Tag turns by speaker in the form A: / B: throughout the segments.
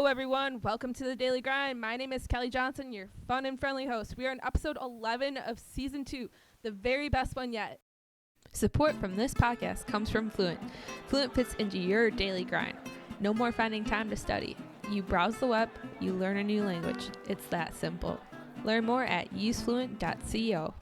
A: everyone. Welcome to the Daily Grind. My name is Kelly Johnson, your fun and friendly host. We are on episode 11 of season 2, the very best one yet. Support from this podcast comes from Fluent. Fluent fits into your daily grind. No more finding time to study. You browse the web, you learn a new language. It's that simple. Learn more at usefluent.co.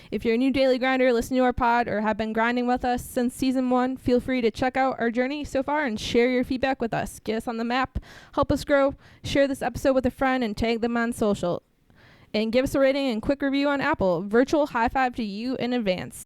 A: If you're a new daily grinder, listening to our pod, or have been grinding with us since season 1, feel free to check out our journey so far and share your feedback with us. Get us on the map, help us grow, share this episode with a friend, and tag them on social. And give us a rating and quick review on Apple. Virtual high five to you in advance.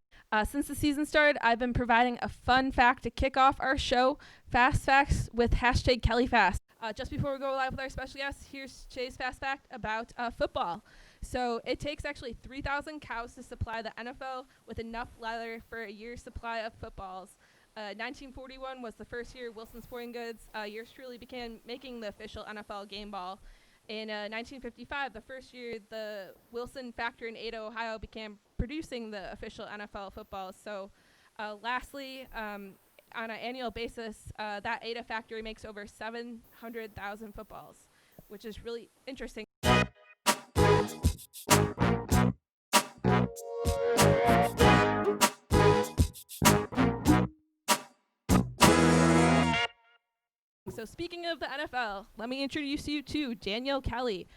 A: Since the season started, I've been providing a fun fact to kick off our show, Fast Facts with hashtag KellyFast. Just before we go live with our special guest, here's today's fast fact about football. So it takes actually 3,000 cows to supply the NFL with enough leather for a year's supply of footballs. 1941 was the first year Wilson Sporting Goods, yours truly, began making the official NFL game ball. In 1955, the first year the Wilson factory in Ada, Ohio, began producing the official NFL footballs. So lastly, on an annual basis, that Ada factory makes over 700,000 footballs, which is really interesting. So speaking of the NFL, let me introduce you to Daniel Kelly.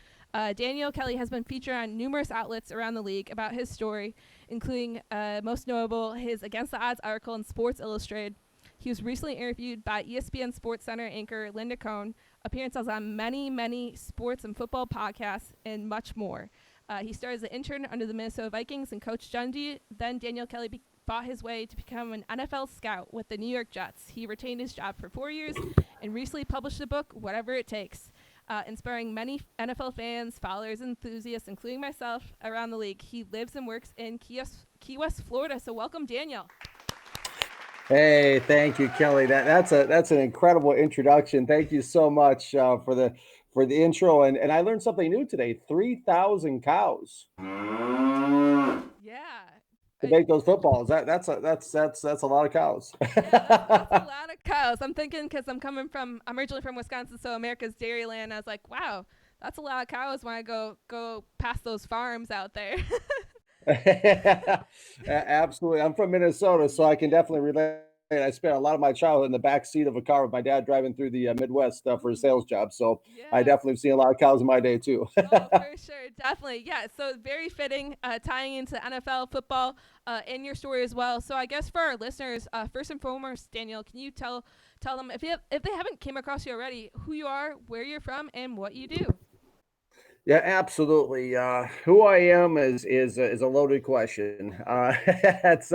A: Daniel Kelly has been featured on numerous outlets around the league about his story, including most notable his Against the Odds article in Sports Illustrated. He was recently interviewed by ESPN Sports Center anchor Linda Cohn, appearances on many sports and football podcasts, and much more. He started as an intern under the Minnesota Vikings and Coach Gundy. Then Daniel Kelly fought his way to become an NFL scout with the New York Jets. He retained his job for 4 years and recently published the book, Whatever It Takes, inspiring many NFL fans, followers, enthusiasts, including myself, around the league. He lives and works in Key West, Florida. So welcome, Daniel.
B: Hey, thank you, Kelly. That's an incredible introduction. Thank you so much for the intro. And I learned something new today. 3,000 cows
A: Yeah.
B: to make those footballs. That's a lot of cows.
A: Yeah, that's a lot of cows. I'm thinking, because I'm originally from Wisconsin, so America's Dairyland. I was like, wow, that's a lot of cows when I go past those farms out there.
B: Absolutely. I'm from Minnesota, so I can definitely relate. I spent a lot of my childhood in the back seat of a car with my dad driving through the Midwest for a sales job. So I definitely have seen a lot of cows in my day too.
A: Oh, for sure. Definitely. Yeah. So very fitting, tying into NFL football in your story as well. So I guess for our listeners, first and foremost, Daniel, can you tell them, if they haven't came across you already, who you are, where you're from, and what you do?
B: Yeah, absolutely. Who I am is a loaded question. It's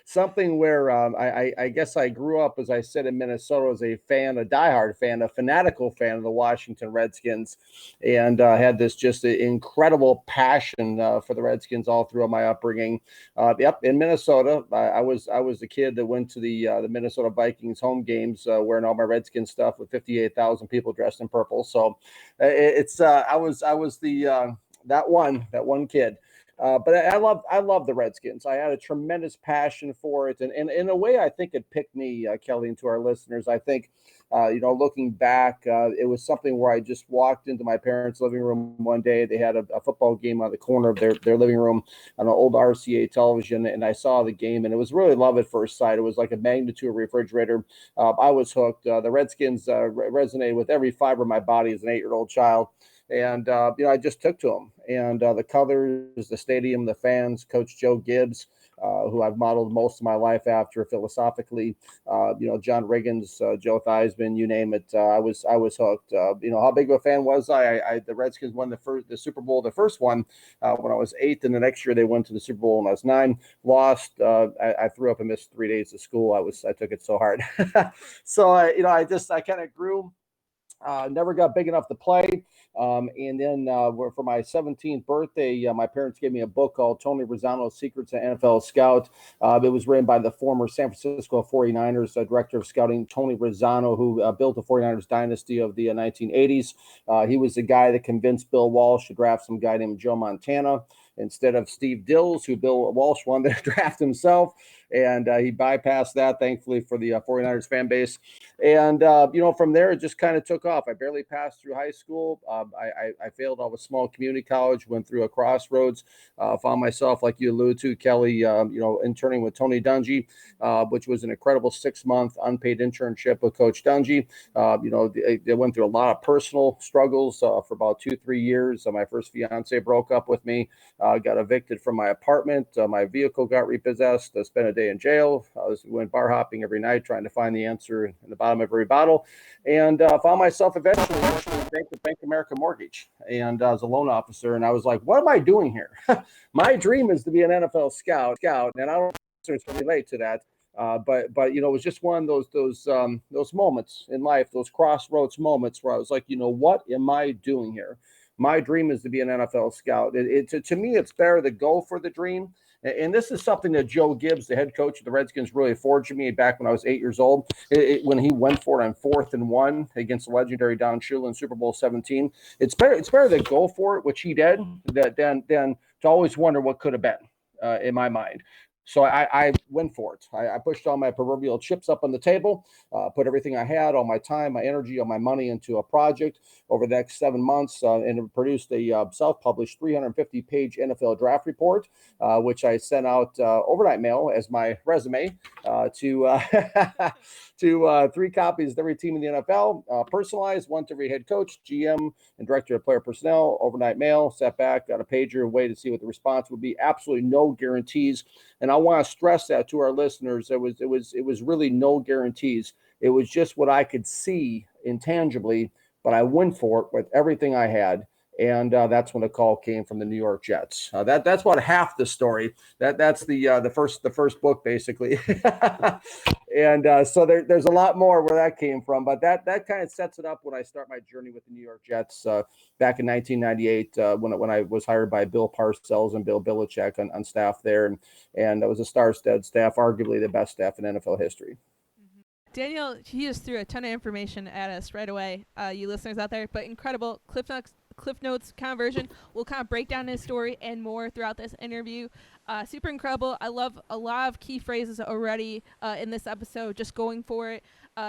B: something where I guess I grew up, as I said, in Minnesota as a fan, a diehard fan, a fanatical fan of the Washington Redskins, and had this just incredible passion for the Redskins all throughout my upbringing. Yep, in Minnesota, I was the kid that went to the Minnesota Vikings home games, wearing all my Redskins stuff with 58,000 people dressed in purple. So I was the that one kid. But I love the Redskins. I had a tremendous passion for it, and in a way, I think it picked me, Kelly, and to our listeners. I think, looking back, it was something where I just walked into my parents' living room one day. They had a football game on the corner of their living room on an old RCA television, and I saw the game, and it was really love at first sight. It was like a magnet to a refrigerator. I was hooked. The Redskins resonated with every fiber of my body as an 8-year-old child. And, I just took to them. And the colors, the stadium, the fans, Coach Joe Gibbs, who I've modeled most of my life after philosophically, John Riggins, Joe Theismann, you name it. I was hooked. How big of a fan was I? The Redskins won the Super Bowl, the first one, when I was 8. And the next year they went to the Super Bowl when I was 9, lost. I threw up and missed 3 days of school. I took it so hard. So, I kind of grew. Never got big enough to play. And then for my 17th birthday, my parents gave me a book called Tony Razzano's Secrets of NFL Scout. It was written by the former San Francisco 49ers director of scouting, Tony Razzano, who built the 49ers dynasty of the 1980s. He was the guy that convinced Bill Walsh to draft some guy named Joe Montana instead of Steve Dills, who Bill Walsh wanted to draft himself. and he bypassed that, thankfully, for the 49ers fan base. And, from there, it just kind of took off. I barely passed through high school. I failed out of a small community college, went through a crossroads, found myself, like you alluded to, Kelly, interning with Tony Dungy, which was an incredible 6-month unpaid internship with Coach Dungy. They went through a lot of personal struggles for about 2-3 years. My first fiance broke up with me, got evicted from my apartment. My vehicle got repossessed. I spent a day in jail. Went bar hopping every night trying to find the answer in the bottom of every bottle, and found myself eventually working with Bank of America Mortgage, and as a loan officer. And I was like, what am I doing here? My dream is to be an NFL scout, and I don't relate to that. But it was just one of those moments in life, those crossroads moments where I was like, what am I doing here? My dream is to be an NFL scout. To me, it's better to go for the dream. And this is something that Joe Gibbs, the head coach of the Redskins, really forged me back when I was 8 years old. When he went for it on 4th and 1 against the legendary Don Shula in Super Bowl 17. It's better to go for it, which he did, than to always wonder what could have been, in my mind. So I went for it. I pushed all my proverbial chips up on the table, put everything I had, all my time, my energy, all my money into a project over the next 7 months, and it produced a self-published 350-page NFL draft report, which I sent out overnight mail as my resume to 3 copies to every team in the NFL, personalized, one to every head coach, GM, and director of player personnel. Overnight mail, sat back, got a pager, waited to see what the response would be. Absolutely no guarantees. And I want to stress that to our listeners. It was really no guarantees. It was just what I could see intangibly, but I went for it with everything I had. And that's when the call came from the New York Jets. That's about half the story. That's the first book, basically. And so there's a lot more where that came from, but that kind of sets it up when I start my journey with the New York Jets back in 1998 when I was hired by Bill Parcells and Bill Belichick on staff there, and I was a star-studded staff, arguably the best staff in NFL history.
A: Daniel, he just threw a ton of information at us right away, you listeners out there, but incredible Cliff Notes kind of version. We'll kind of break down his story and more throughout this interview. Super incredible. I love a lot of key phrases already in this episode, just going for it.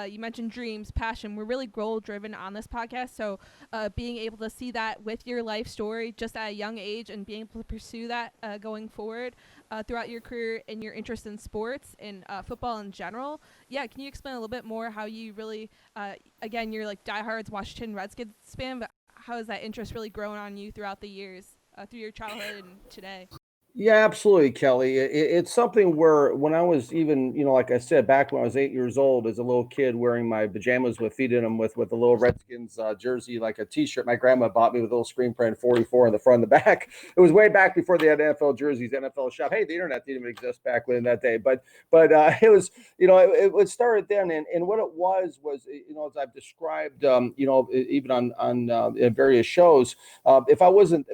A: You mentioned dreams, passion. We're really goal-driven on this podcast, so being able to see that with your life story just at a young age and being able to pursue that going forward throughout your career and your interest in sports and football in general. Yeah, can you explain a little bit more how you really, again, you're like diehards Washington Redskins fan, but how has that interest really grown on you throughout the years, through your childhood and today?
B: Yeah, absolutely, Kelly. It's something where when I was even, like I said, back when I was 8 years old as a little kid wearing my pajamas with feet in them with a little Redskins jersey, like a T-shirt my grandma bought me with a little screen print 44 in the front and the back. It was way back before they had NFL jerseys, NFL shop. Hey, the internet didn't even exist back in that day. But it was, it started then. And what it was, as I've described, even on various shows, if I wasn't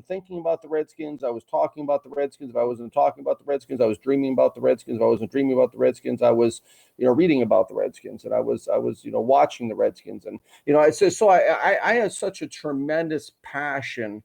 B: thinking about the Redskins, I was talking about the Redskins. If I wasn't talking about the Redskins, I was dreaming about the Redskins. If I wasn't dreaming about the Redskins, I was, reading about the Redskins, and I was, watching the Redskins. And, I had such a tremendous passion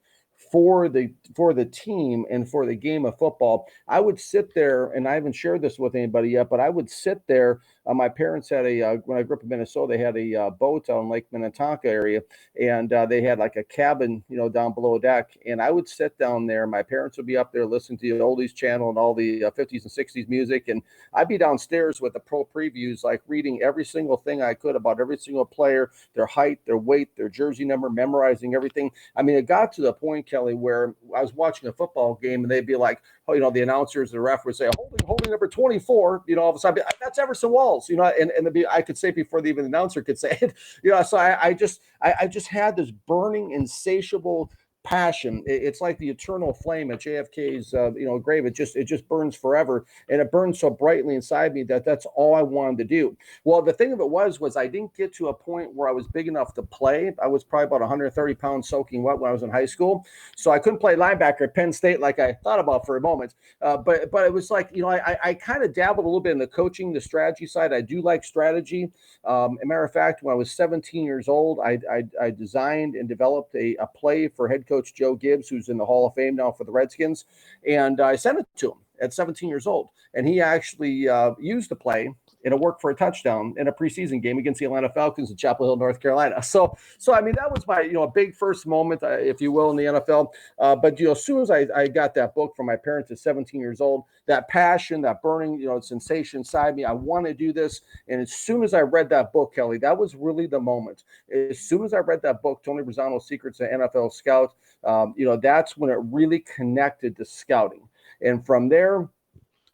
B: for the team and for the game of football. I would sit there, and I haven't shared this with anybody yet, but I would sit there. My parents had when I grew up in Minnesota, they had a boat on Lake Minnetonka area, and they had like a cabin, down below deck. And I would sit down there. My parents would be up there listening to the oldies channel and all the 50s and 60s music, and I'd be downstairs with the pro previews, like reading every single thing I could about every single player, their height, their weight, their jersey number, memorizing everything. I mean, it got to the point, Kelly, where I was watching a football game and they'd be like, oh, the announcers, the ref would say, holding number 24, all of a sudden, that's Everson Walls, and I could say it before even the announcer could say it, so I just had this burning, insatiable passion. It's like the eternal flame at JFK's grave. It just burns forever, and it burns so brightly inside me that that's all I wanted to do. Well, the thing of it was I didn't get to a point where I was big enough to play. I was probably about 130 pounds soaking wet when I was in high school, so I couldn't play linebacker at Penn State like I thought about for a moment. But it was like, I kind of dabbled a little bit in the coaching, the strategy side. I do like strategy. As a matter of fact, when I was 17 years old, I designed and developed a play for head coach Joe Gibbs, who's in the Hall of Fame now for the Redskins, and I sent it to him. at 17 years old. And he actually used the play in a work for a touchdown in a preseason game against the Atlanta Falcons in Chapel Hill, North Carolina. So I mean, that was my, a big first moment, if you will, in the NFL. But, as soon as I got that book from my parents at 17 years old, that passion, that burning, sensation inside me, I want to do this. And as soon as I read that book, Kelly, that was really the moment. As soon as I read that book, Tony Brezzano's Secrets of NFL Scout, that's when it really connected to scouting. And from there,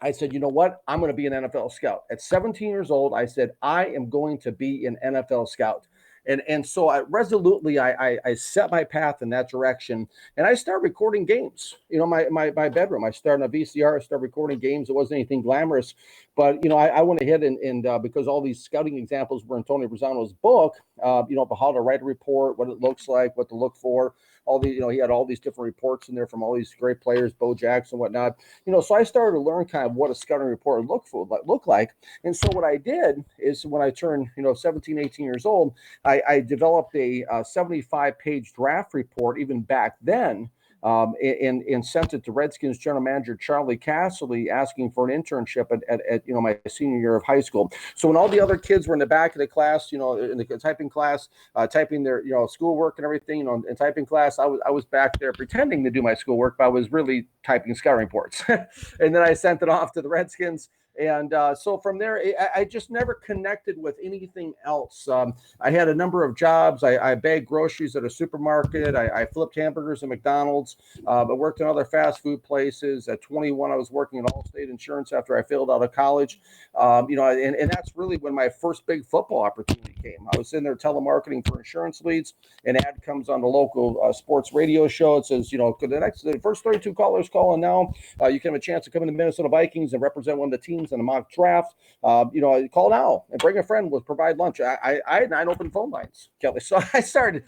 B: I said, you know what? I'm going to be an NFL scout. At 17 years old, I said, I am going to be an NFL scout. And so I resolutely, I set my path in that direction, and I started recording games. My bedroom. I started on a VCR. I started recording games. It wasn't anything glamorous, but I went ahead and because all these scouting examples were in Tony Brezzano's book, how to write a report, what it looks like, what to look for. All the, he had all these different reports in there from all these great players, Bo Jackson, whatnot. So I started to learn kind of what a scouting report looked like. And so what I did is when I turned, 17, 18 years old, I developed a 75-page draft report even back then. And sent it to Redskins general manager Charlie Casserly asking for an internship at my senior year of high school. So when all the other kids were in the back of the class, in the typing class, typing their schoolwork and everything, in typing class, I was back there pretending to do my schoolwork, but I was really typing scouting reports. And then I sent it off to the Redskins. And so from there, I just never connected with anything else. I had a number of jobs. I bagged groceries at a supermarket. I flipped hamburgers at McDonald's. I worked in other fast food places. At 21, I was working at Allstate Insurance after I failed out of college. And that's really when my first big football opportunity came. I was in there telemarketing for insurance leads. An ad comes on the local sports radio show. It says, the first 32 callers calling now, you can have a chance to come in the Minnesota Vikings and represent one of the teams in a mock draft. Call now and bring a friend. We'll provide lunch. I had 9 open phone lines, Kelly. So I started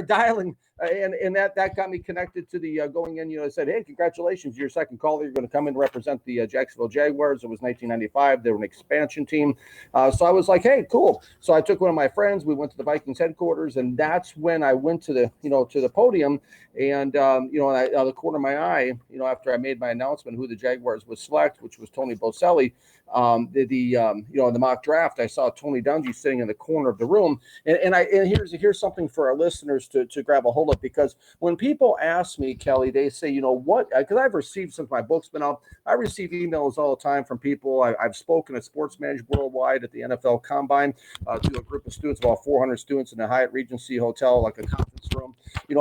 B: dialing, and that got me connected to the going in. I said, hey, congratulations, you're your second caller. You're going to come in and represent the Jacksonville Jaguars. It was 1995. They were an expansion team. So I was like, hey, cool. So I took one of my friends. We went to the Vikings headquarters, and that's when I went to the to the podium. And out of the corner of my eye, after I made my announcement who the Jaguars would select, which was Tony Boselli, the mock draft, I saw Tony Dungy sitting in the corner of the room. And here's something for our listeners to grab a hold of, because when people ask me, Kelly, they say, what, because I've received, since my book's been out, I receive emails all the time from people. I've spoken at Sports Management Worldwide at the NFL Combine to a group of students, about 400 students in the Hyatt Regency Hotel, like a conference room.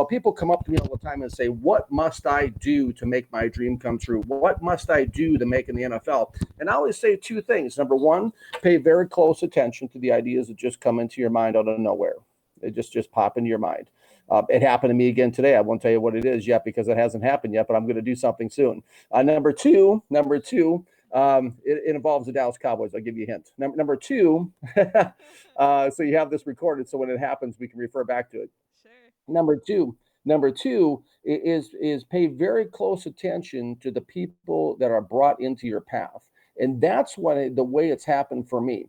B: People come up to me all the time and say, what must I do to make my dream come true? What must I do to make in the NFL? And I always say 2 things. Number 1, pay very close attention to the ideas that just come into your mind out of nowhere. They just pop into your mind. It happened to me again today. I won't tell you what it is yet because it hasn't happened yet, but I'm going to do something soon. Number two, it involves the Dallas Cowboys. I'll give you a hint. Number 2, so you have this recorded, so when it happens, we can refer back to it.
A: Sure.
B: Number two is pay very close attention to the people that are brought into your path. And that's the way it's happened for me.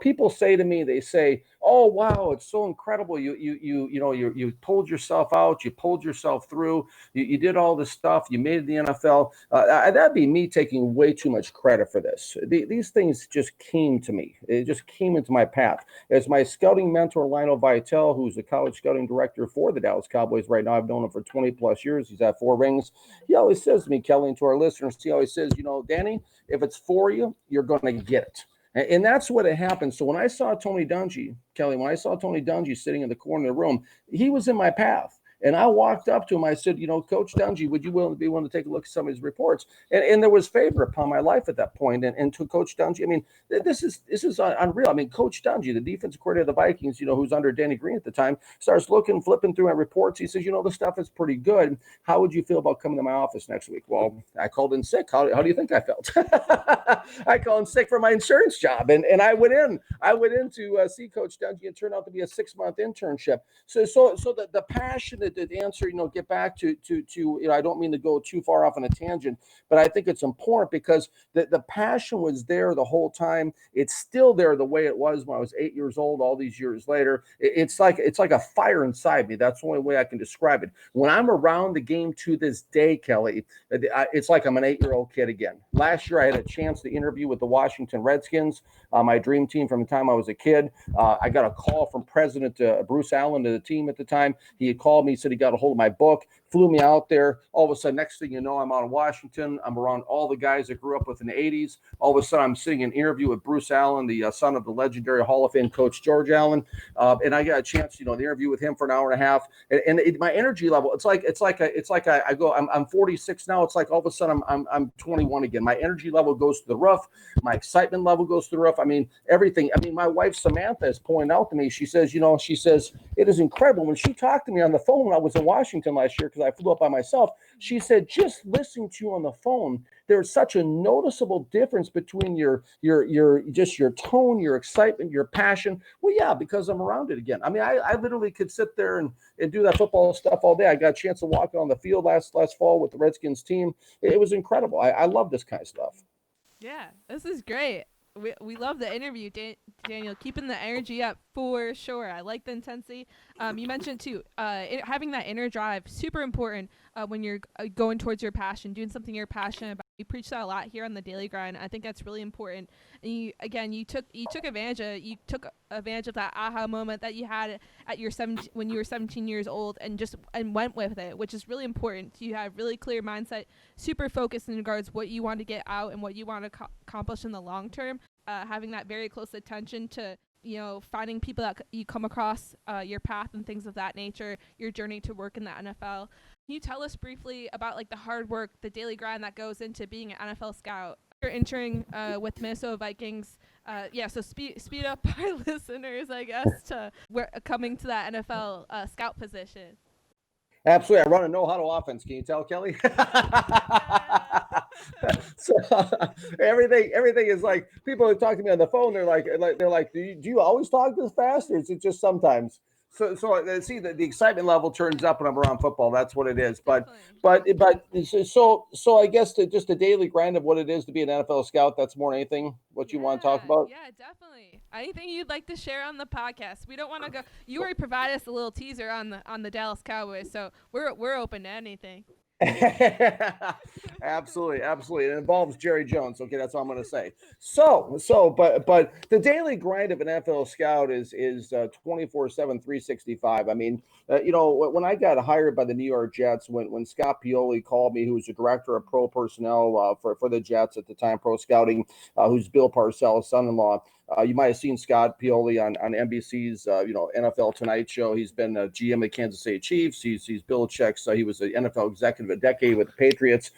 B: People say to me, they say, oh, wow, it's so incredible. You pulled yourself out. You pulled yourself through. You did all this stuff. You made it the NFL. That'd be me taking way too much credit for this. These things just came to me. It just came into my path. As my scouting mentor, Lionel Vitale, who's the college scouting director for the Dallas Cowboys right now, I've known him for 20 plus years. He's had 4 rings. He always says to me, Kelly, and to our listeners, he always says, Danny, if it's for you, you're going to get it. And that's what it happened. So when I saw Tony Dungy, Kelly, sitting in the corner of the room, he was in my path. And I walked up to him. I said, Coach Dungy, would you be willing to take a look at some of his reports? And there was favor upon my life at that point. And to Coach Dungy, I mean, this is unreal. I mean, Coach Dungy, the defensive coordinator of the Vikings, who's under Danny Green at the time, starts flipping through my reports. He says, this stuff is pretty good. How would you feel about coming to my office next week? Well, I called in sick. How do you think I felt? I called in sick for my insurance job. And I went in to see Coach Dungy. It turned out to be a 6-month internship. So the passion that the answer, get back to I don't mean to go too far off on a tangent, but I think it's important because the passion was there the whole time. It's still there the way it was when I was 8 years old. All these years later, it's like a fire inside me. That's the only way I can describe it. When I'm around the game to this day, Kelly, it's like I'm an 8-year-old kid again. Last year, I had a chance to interview with the Washington Redskins, my dream team from the time I was a kid. I got a call from President Bruce Allen to the team at the time. He had called me, said he got a hold of my book, flew me out there. All of a sudden, next thing you know, I'm out in Washington. I'm around all the guys that grew up with in the 80s. All of a sudden, I'm sitting in an interview with Bruce Allen, the son of the legendary Hall of Fame coach George Allen. And I got a chance, to interview with him for an hour and a half. And my energy level, I'm 46 now. It's like all of a sudden I'm 21 again. My energy level goes to the roof. My excitement level goes to the roof. I mean, everything. I mean, my wife Samantha has pointed out to me. She says, it is incredible. When she talked to me on the phone when I was in Washington last year, because I flew up by myself, she said, just listening to you on the phone, there's such a noticeable difference between your tone, your excitement, your passion. Well, yeah, because I'm around it again. I mean, I literally could sit there and do that football stuff all day. I got a chance to walk on the field last fall with the Redskins team. It was incredible. I love this kind of stuff.
A: Yeah, this is great. We love the interview, Daniel. Keeping the energy up for sure. I like the intensity. You mentioned too, having that inner drive, super important when you're going towards your passion, doing something you're passionate about. You preach that a lot here on the Daily Grind. I think that's really important. And you took advantage of that aha moment that you had at when you were 17 years old, and went with it, which is really important. You have really clear mindset, super focused in regards what you want to get out and what you want to accomplish in the long term. Having that very close attention to finding people that you come across your path and things of that nature, your journey to work in the NFL. Can you tell us briefly about the hard work, the daily grind that goes into being an NFL scout? You're entering with Minnesota Vikings. So speed up our listeners, I guess, to coming to that NFL scout position.
B: Absolutely. I run a no-huddle offense. Can you tell, Kelly? So everything is like, people who talk to me on the phone, they're like, do you always talk this fast, or is it just sometimes? So see, the excitement level turns up when I'm around football. That's what it is. But I guess just the daily grind of what it is to be an NFL scout. That's more than anything what you want to talk about.
A: Yeah, definitely. Anything you'd like to share on the podcast? We don't want to go. You already provided us a little teaser on the Dallas Cowboys, so we're open to anything.
B: Absolutely. It involves Jerry Jones. Okay, that's all I'm going to say. But the daily grind of an NFL scout is 24/7, 365. I mean, when I got hired by the New York Jets, when Scott Pioli called me, who was the director of pro personnel for the Jets at the time, pro scouting, who's Bill Parcells' son-in-law. You might have seen Scott Pioli on NBC's NFL Tonight Show. He's been a GM at Kansas City Chiefs. He's Belichick's. He was the NFL executive a decade with the Patriots.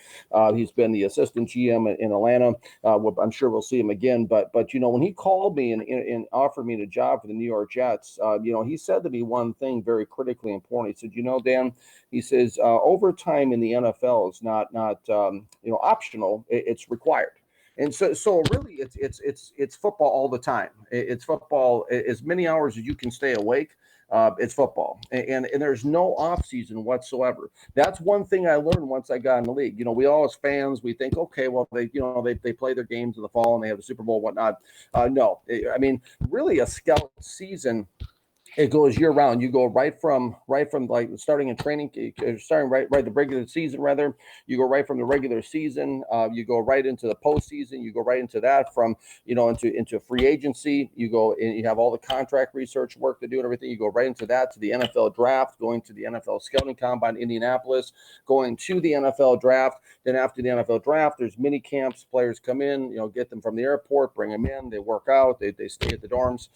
B: He's been the assistant GM in Atlanta. I'm sure we'll see him again. But when he called me and offered me the job for the New York Jets, he said to me one thing very critically important. He said, Dan, he says, overtime in the NFL is not optional. It's required. And so really it's football all the time. It's football as many hours as you can stay awake. It's football, and there's no off season whatsoever. That's one thing I learned once I got in the league. We all as fans, we think, okay, well they play their games in the fall and they have the Super Bowl, whatnot. No, I mean really a scout season. It goes year round. You go right from like starting in training, starting right the regular season rather. You go right from the regular season. You go right into the postseason. You go right into that from into free agency. You go and you have all the contract research work to do and everything. You go right into that to the NFL draft, going to the NFL scouting combine in Indianapolis, going to the NFL draft. Then after the NFL draft, there's mini camps. Players come in, get them from the airport, bring them in. They work out. They stay at the dorms.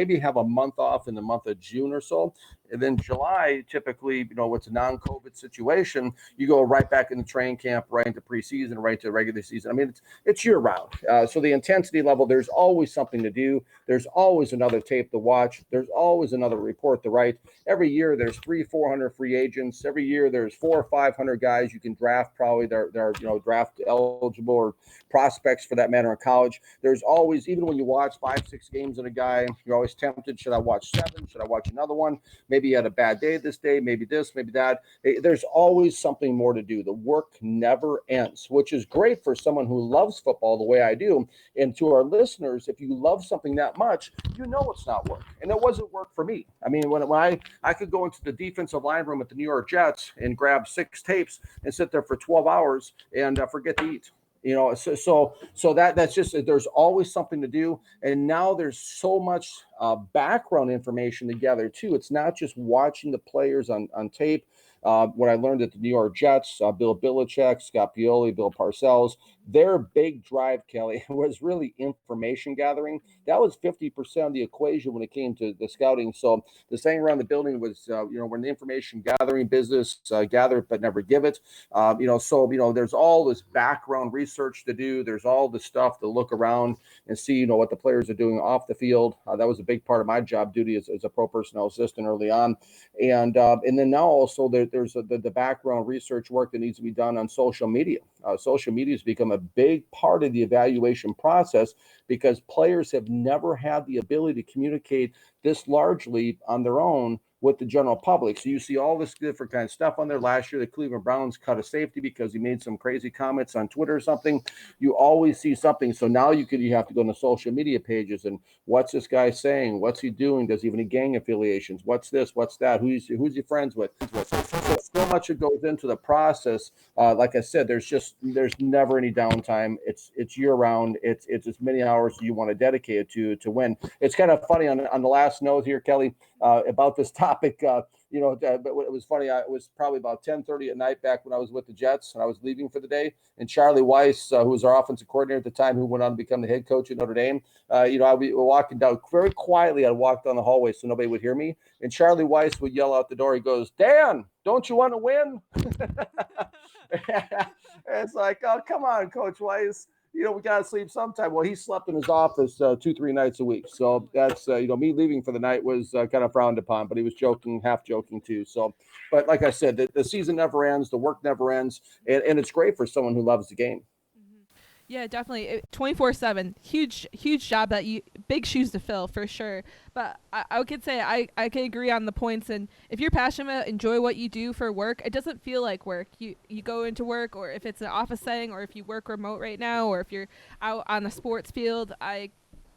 B: Maybe have a month off in the month of June or so. And then July, typically, it's a non-COVID situation. You go right back into training camp, right into preseason, right to regular season. I mean, it's year round. So the intensity level, there's always something to do. There's always another tape to watch. There's always another report to write. Every year, there's 300-400 free agents. Every year, there's 400 or 500 guys you can draft. Probably they're draft eligible or prospects for that matter in college. There's always, even when you watch 5-6 games of a guy, you're always tempted. Should I watch 7? Should I watch another one? Maybe maybe you had a bad day this day, maybe this, maybe that. There's always something more to do. The work never ends, which is great for someone who loves football the way I do. And to our listeners, if you love something that much, you know it's not work. And it wasn't work for me. I mean, when I could go into the defensive line room at the New York Jets and grab 6 tapes and sit there for 12 hours and forget to eat. So that's just, there's always something to do. And now there's so much background information together too. It's not just watching the players on tape. What I learned at the New York Jets, Bill Belichick, Scott Pioli, Bill Parcells, their big drive, Kelly, was really information gathering. That was 50% of the equation when it came to the scouting. So the saying around the building was, we're in the information gathering business, gather it but never give it. There's all this background research to do. There's all this stuff to look around and see, what the players are doing off the field. That was a big part of my job duty as a pro personnel assistant early on. And then now also there's the background research work that needs to be done on social media. Social media has become a big part of the evaluation process because players have never had the ability to communicate this largely on their own with the general public. So you see all this different kind of stuff on there. Last year, the Cleveland Browns cut a safety because he made some crazy comments on Twitter or something. You always see something. So now you have to go on the social media pages and what's this guy saying? What's he doing? Does he have any gang affiliations? What's this? What's that? Who's he friends with? So much that goes into the process. Like I said, there's never any downtime. It's year round. It's as many hours as you want to dedicate it to win. It's kind of funny on the last note here, Kelly, about this topic. But it was funny. It was probably about 10:30 at night back when I was with the Jets and I was leaving for the day. And Charlie Weiss, who was our offensive coordinator at the time, who went on to become the head coach at Notre Dame, I'd be walking down very quietly. I'd walk down the hallway so nobody would hear me. And Charlie Weiss would yell out the door. He goes, "Dan, don't you want to win?" It's like, oh, come on, Coach Weiss. We got to sleep sometime. Well, he slept in his office 2-3 nights a week. So that's, me leaving for the night was kind of frowned upon, but he was half joking too. So, but like I said, the season never ends. The work never ends. And it's great for someone who loves the game.
A: Yeah, definitely. 24/7, huge job big shoes to fill for sure. But I could say I can agree on the points. And if you're passionate, enjoy what you do for work, it doesn't feel like work. You go into work, or if it's an office setting, or if you work remote right now, or if you're out on the sports field. I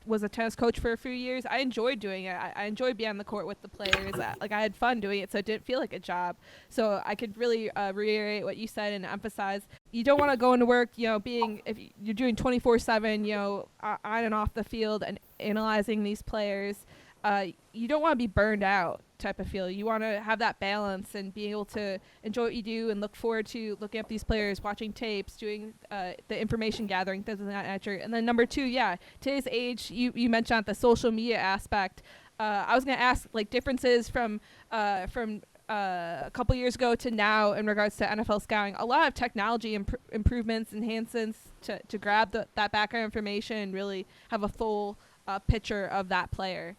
A: was a tennis coach for a few years. I enjoyed doing it. I enjoyed being on the court with the players. I had fun doing it, so it didn't feel like a job. So I could really reiterate what you said and emphasize. You don't want to go into work, if you're doing 24/7, on and off the field and analyzing these players. You don't want to be burned out type of feel. You want to have that balance and be able to enjoy what you do and look forward to looking up these players, watching tapes, doing the information gathering, things of that nature. And then number 2, today's age, you mentioned the social media aspect. I was going to ask differences from a couple years ago to now in regards to NFL scouting. A lot of technology improvements, enhancements to grab that background information and really have a full picture of that player.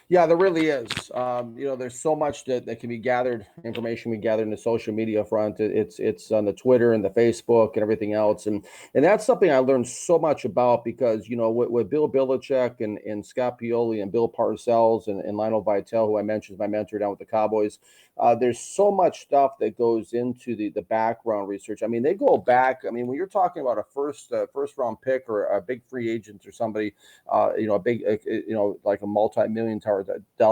B: Yeah, there really is. There's so much that can be gathered, information we gather in the social media front. It's on the Twitter and the Facebook and everything else. And that's something I learned so much about because, with Bill Belichick and Scott Pioli and Bill Parcells and Lionel Vitale, who I mentioned is my mentor down with the Cowboys, there's so much stuff that goes into the background research. I mean, they go back. I mean, when you're talking about a first round pick or a big free agent or somebody, a big, like a multi-million-dollar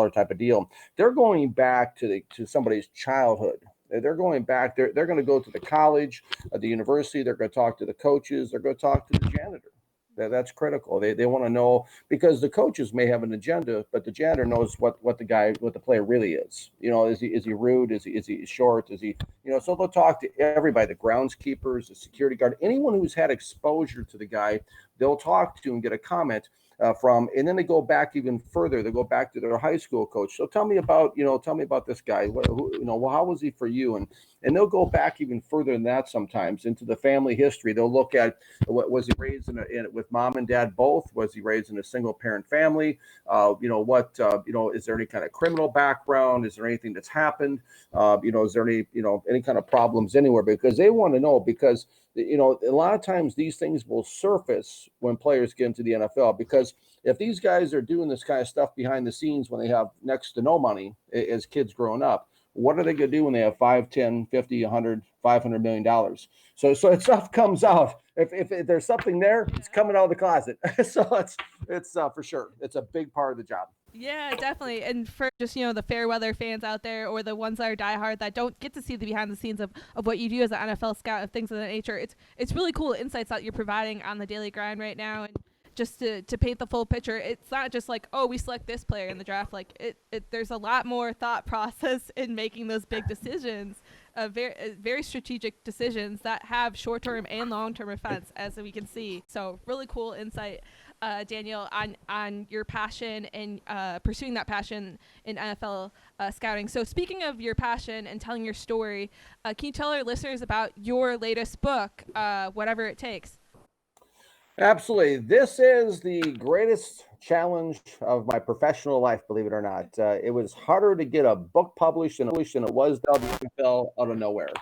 B: type of deal, they're going back to somebody's childhood. They're going back. They're going to go to the college, the university. They're going to talk to the coaches. They're going to talk to the janitor. That's critical. They want to know because the coaches may have an agenda, but the janitor knows what the player really is. Is he rude? Is he short? Is he So they'll talk to everybody, the groundskeepers, the security guard, anyone who's had exposure to the guy. They'll talk to and get a comment from, and then they go back even further. They go back to their high school coach. So tell me about this guy. How was he for you? And they'll go back even further than that sometimes into the family history. They'll look at what was he raised with mom and dad both? Was he raised in a single parent family? Is there any kind of criminal background? Is there anything that's happened? Is there any kind of problems anywhere? Because they want to know because a lot of times these things will surface when players get into the NFL, because if these guys are doing this kind of stuff behind the scenes when they have next to no money as kids growing up, what are they going to do when they have 5, 10, 50, 100, $500 million? So it stuff comes out. If there's something there, it's coming out of the closet. So it's for sure. It's a big part of the job.
A: Yeah, definitely. And for just, the fair weather fans out there, or the ones that are diehard that don't get to see the behind the scenes of what you do as an NFL scout and things of that nature, it's really cool insights that you're providing on the Daily Grind right now. And just to paint the full picture, it's not just like, oh, we select this player in the draft. Like there's a lot more thought process in making those big decisions, very strategic decisions that have short-term and long-term effects, as we can see. So really cool insight, Daniel, on your passion and pursuing that passion in NFL scouting. So speaking of your passion and telling your story, can you tell our listeners about your latest book, Whatever It Takes?
B: Absolutely. This is the greatest challenge of my professional life, believe it or not. It was harder to get a book published than it was the NFL out of nowhere,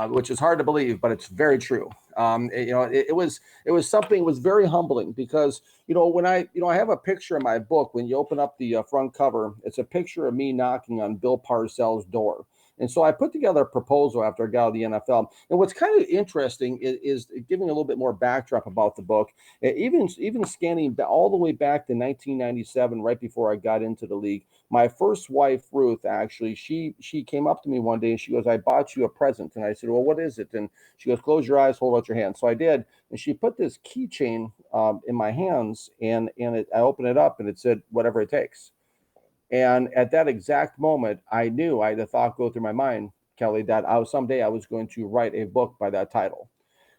B: which is hard to believe, but it's very true. It was something. It was very humbling, because when I have a picture in my book. When you open up the front cover, it's a picture of me knocking on Bill Parcells' door. And so I put together a proposal after I got out of the NFL. And what's kind of interesting is giving a little bit more backdrop about the book. Even scanning all the way back to 1997, right before I got into the league. My first wife, Ruth, actually, she came up to me one day and she goes, "I bought you a present." And I said, "Well, what is it?" And she goes, "Close your eyes, hold out your hand." So I did. And she put this keychain in my hands, and I opened it up and it said, "Whatever it takes." And at that exact moment, I knew, I had a thought go through my mind, Kelly, that someday I was going to write a book by that title.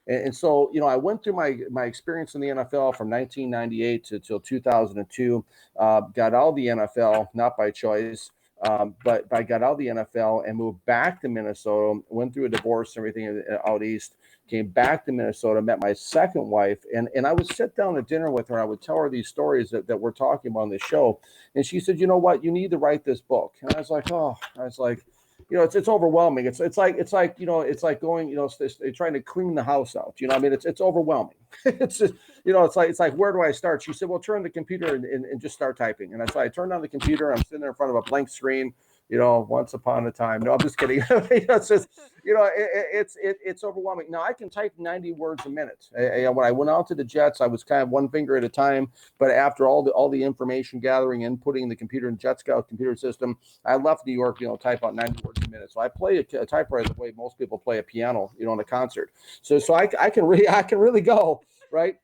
B: And so, I went through my experience in the NFL from 1998 till 2002. Got out of the NFL, not by choice, but I got out of the NFL and moved back to Minnesota. Went through a divorce and everything out east. Came back to Minnesota, met my second wife, and I would sit down at dinner with her. And I would tell her these stories that we're talking about on the show. And she said, "You know what? You need to write this book." And I was like, it's overwhelming. It's like going, trying to clean the house out. It's overwhelming. It's just, it's like, where do I start? She said, "Well, turn the computer and just start typing." And I turned on the computer. I'm sitting there in front of a blank screen. Once upon a time. No, I'm just kidding. It's just, it's overwhelming. Now I can type 90 words a minute. When I went out to the Jets, I was kind of one finger at a time. But after all the information gathering and putting the computer in Jet Scout computer system, I left New York, type out 90 words a minute. So I play a typewriter the way most people play a piano, in a concert. So I can really go, right?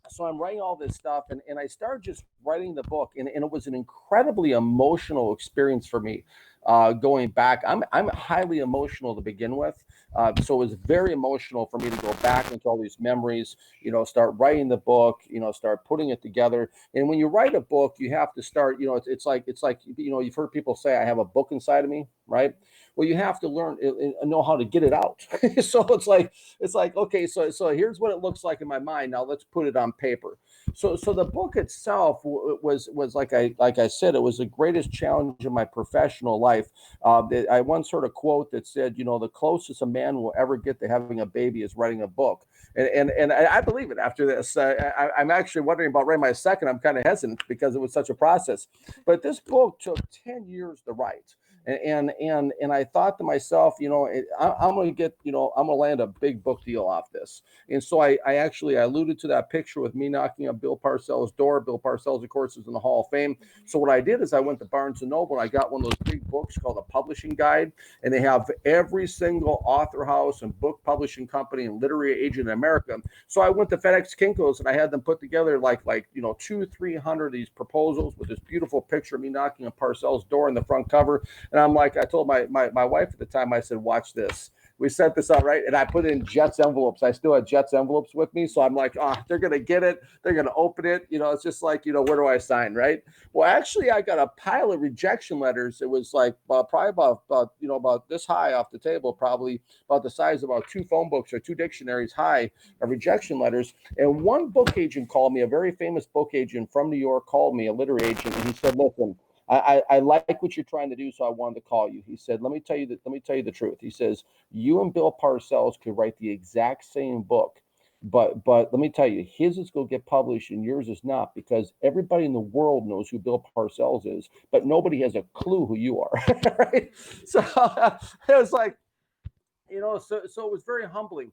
B: So I'm writing all this stuff, and I started just writing the book, and it was an incredibly emotional experience for me. Going back, I'm highly emotional to begin with, so it was very emotional for me to go back into all these memories. Start writing the book. Start putting it together. And when you write a book, you have to start. It's like you've heard people say, "I have a book inside of me," right? Well, you have to learn and know how to get it out. So it's like, okay, so here's what it looks like in my mind. Now let's put it on paper. So the book itself was like I said, it was the greatest challenge of my professional life. I once heard a quote that said, "The closest a man will ever get to having a baby is writing a book." And I believe it after this. I'm actually wondering about writing my second. I'm kind of hesitant because it was such a process. But this book took 10 years to write. And I thought to myself, I'm going to get, I'm going to land a big book deal off this. And so I alluded to that picture with me knocking on Bill Parcells' door. Bill Parcells, of course, is in the Hall of Fame. So what I did is I went to Barnes & Noble, and I got one of those big books called a publishing guide. And they have every single author house and book publishing company and literary agent in America. So I went to FedEx Kinko's, and I had them put together like 200-300 of these proposals with this beautiful picture of me knocking on Parcells' door in the front cover. And I told my wife at the time, I said, "Watch this." We sent this out, right? And I put it in Jets envelopes. I still had Jets envelopes with me. So I'm like, they're going to get it. They're going to open it. It's just like, where do I sign, right? Well, actually, I got a pile of rejection letters. It was like probably about this high off the table, probably about the size of about 2 phone books or 2 dictionaries high of rejection letters. And one book agent called me, a very famous book agent from New York called me, a literary agent, and he said, "Listen, I like what you're trying to do, so I wanted to call you. He said, let me tell you the truth. He says, you and Bill Parcells could write the exact same book, but let me tell you, his is going to get published and yours is not, because everybody in the world knows who Bill Parcells is, but nobody has a clue who you are. Right? So it was like, so it was very humbling.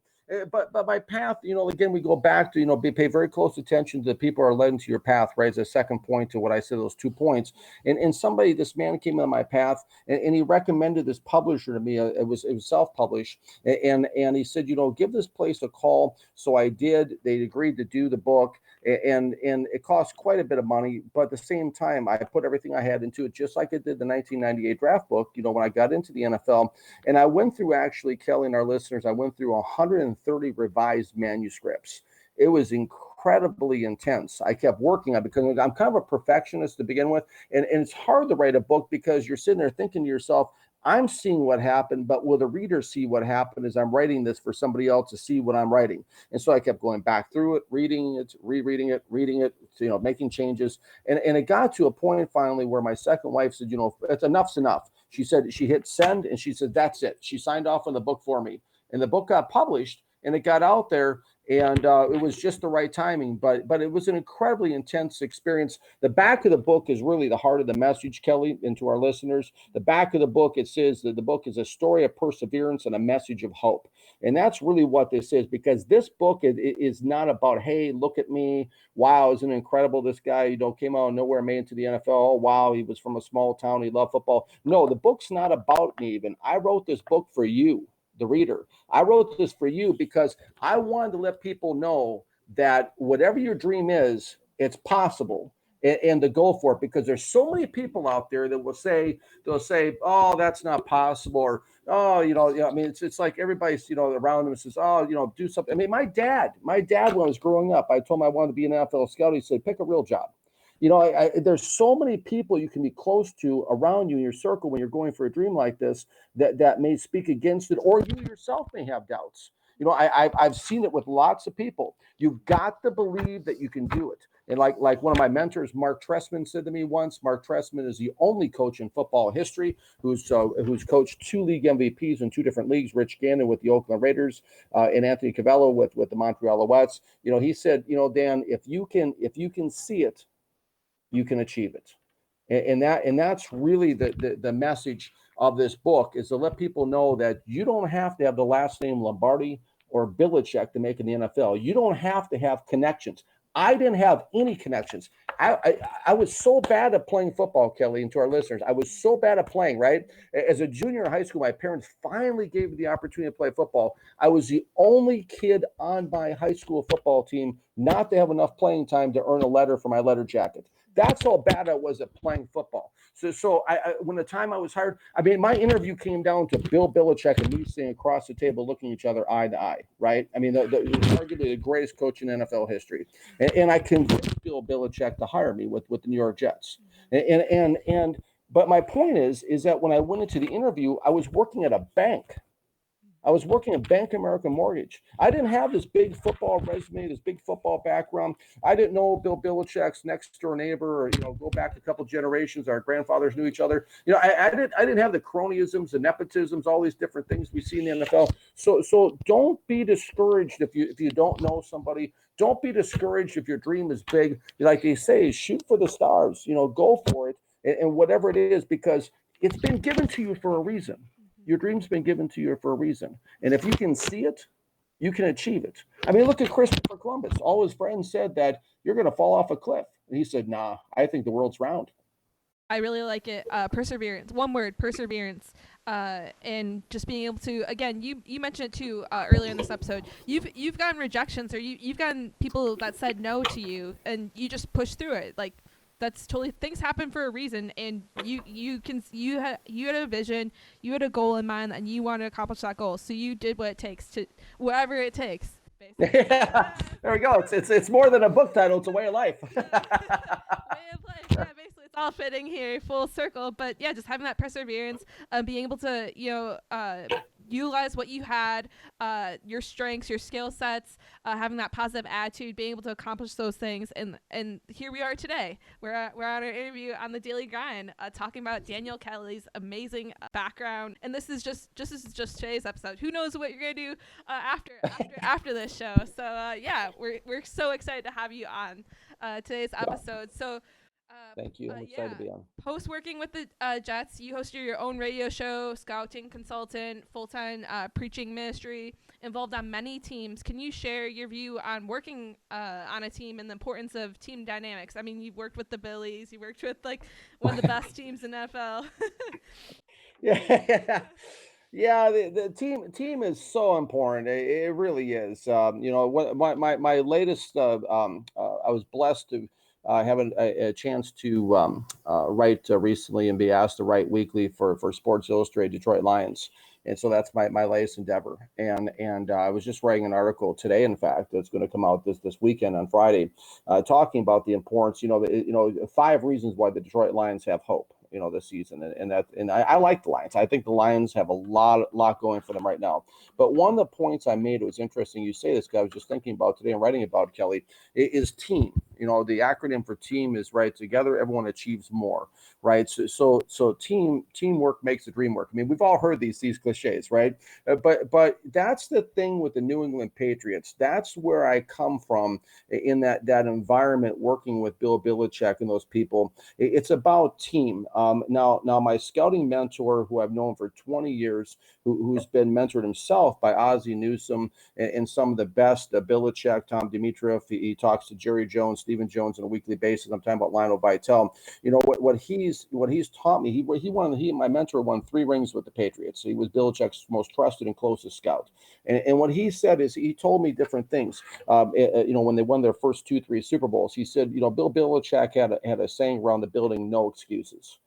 B: But my path, again, we go back to, pay very close attention to the people who are led into your path, right? As a second point to what I said, those 2 points. And this man came on my path, and he recommended this publisher to me. It was self-published. And he said, give this place a call. So I did. They agreed to do the book. And it cost quite a bit of money, but at the same time, I put everything I had into it, just like I did the 1998 draft book, when I got into the NFL. And I went through, actually, Kelly and our listeners, I went through 130 revised manuscripts. It was incredibly intense. I kept working on it because I'm kind of a perfectionist to begin with. And it's hard to write a book because you're sitting there thinking to yourself, I'm seeing what happened, but will the reader see what happened as I'm writing this for somebody else to see what I'm writing? And so I kept going back through it, reading it, rereading it, making changes. And it got to a point finally where my second wife said, it's enough's enough. She said, she hit send and she said, that's it. She signed off on the book for me. And the book got published and it got out there. And it was just the right timing, but it was an incredibly intense experience. The back of the book is really the heart of the message, Kelly, and to our listeners. The back of the book, it says that the book is a story of perseverance and a message of hope. And that's really what this is, because this book is not about, hey, look at me. Wow, isn't it incredible? This guy, came out of nowhere, made it to the NFL. Oh, wow, he was from a small town. He loved football. No, the book's not about me even. I wrote this book for you, the reader. I wrote this for you because I wanted to let people know that whatever your dream is, it's possible, and to go for it, because there's so many people out there that will say, oh, that's not possible, or oh, I mean, it's like everybody's, around them says, oh, do something. I mean, my dad, when I was growing up, I told him I wanted to be an NFL scout. He said, pick a real job. There's so many people you can be close to around you in your circle when you're going for a dream like this that may speak against it, or you yourself may have doubts. I've seen it with lots of people. You've got to believe that you can do it. And like one of my mentors, Mark Trestman, said to me once, Mark Trestman is the only coach in football history who's coached 2 league MVPs in 2 different leagues, Rich Gannon with the Oakland Raiders and Anthony Cavello with the Montreal Alouettes. He said, Dan, if you can see it, you can achieve it. And that's really the message of this book, is to let people know that you don't have to have the last name Lombardi or Belichick to make it in the NFL. You don't have to have connections. I didn't have any connections. I was so bad at playing football, Kelly, and to our listeners, I was so bad at playing, right? As a junior in high school, my parents finally gave me the opportunity to play football. I was the only kid on my high school football team not to have enough playing time to earn a letter for my letter jacket. That's how bad I was at playing football. So when the time I was hired, I mean, my interview came down to Bill Belichick and me sitting across the table looking each other eye to eye, right? I mean, arguably the greatest coach in NFL history. And I convinced Bill Belichick to hire me with the New York Jets. But my point is that when I went into the interview, I was working at a bank. I was working at Bank American Mortgage. I didn't have this big football resume, this big football background. I didn't know Bill Belichick's next door neighbor, or go back a couple generations. Our grandfathers knew each other. I didn't have the cronyisms, the nepotisms, all these different things we see in the NFL. So don't be discouraged if you don't know somebody. Don't be discouraged if your dream is big. Like they say, shoot for the stars. Go for it, and whatever it is, because it's been given to you for a reason. Your dream's been given to you for a reason. And if you can see it, you can achieve it. I mean, look at Christopher Columbus. All his friends said that you're going to fall off a cliff. And he said, nah, I think the world's round.
A: I really like it. Perseverance. One word, perseverance. And just being able to, again, you mentioned it too earlier in this episode. You've gotten rejections, or you've gotten people that said no to you, and you just push through it. Like, that's totally, things happen for a reason, and you had a vision, you had a goal in mind, and you want to accomplish that goal. So you did what it takes, to whatever it takes. Basically.
B: Yeah, there we go. It's more than a book title; it's a way of life.
A: Way of life. Yeah, basically, it's all fitting here, full circle. But yeah, just having that perseverance, being able to utilize what you had, your strengths, your skill sets, having that positive attitude, being able to accomplish those things. And here we are today. We're on our interview on the Daily Grind, talking about Daniel Kelly's amazing background. And this is just today's episode. Who knows what you're gonna do after this show? So yeah, we're so excited to have you on today's episode. So.
B: Thank you. I'm excited to be on.
A: Post working with the Jets, you hosted your own radio show, scouting consultant, full-time preaching ministry, involved on many teams. Can you share your view on working on a team and the importance of team dynamics? I mean, you've worked with the Billies, you worked with like one of the best teams in NFL.
B: Yeah. Yeah, the team is so important. It really is. What my latest, I was blessed to have a chance to write recently and be asked to write weekly for Sports Illustrated Detroit Lions. And so that's my latest endeavor. And I was just writing an article today, in fact, that's going to come out this weekend on Friday, talking about the importance. 5 reasons why the Detroit Lions have hope, this season. And I like the Lions. I think the Lions have a lot going for them right now. But one of the points I made, it was interesting you say this, because I was just thinking about today and writing about, Kelly, is team. The acronym for team is, right, together everyone achieves more, right? So teamwork makes the dream work. I mean, we've all heard these cliches, right? But that's the thing with the New England Patriots. That's where I come from in that environment, working with Bill Belichick and those people. It's about team. Now my scouting mentor, who I've known for 20 years, who's been mentored himself by Ozzie Newsome and some of the best, Belichick, Tom Dimitroff. He talks to Jerry Jones, Stephen Jones on a weekly basis. I'm talking about Lionel Vitale. What he's taught me. He my mentor won 3 rings with the Patriots. He was Belichick's most trusted and closest scout. And what he said is, he told me different things. When they won their first 2-3 Super Bowls, he said, Bill Belichick had a saying around the building: no excuses.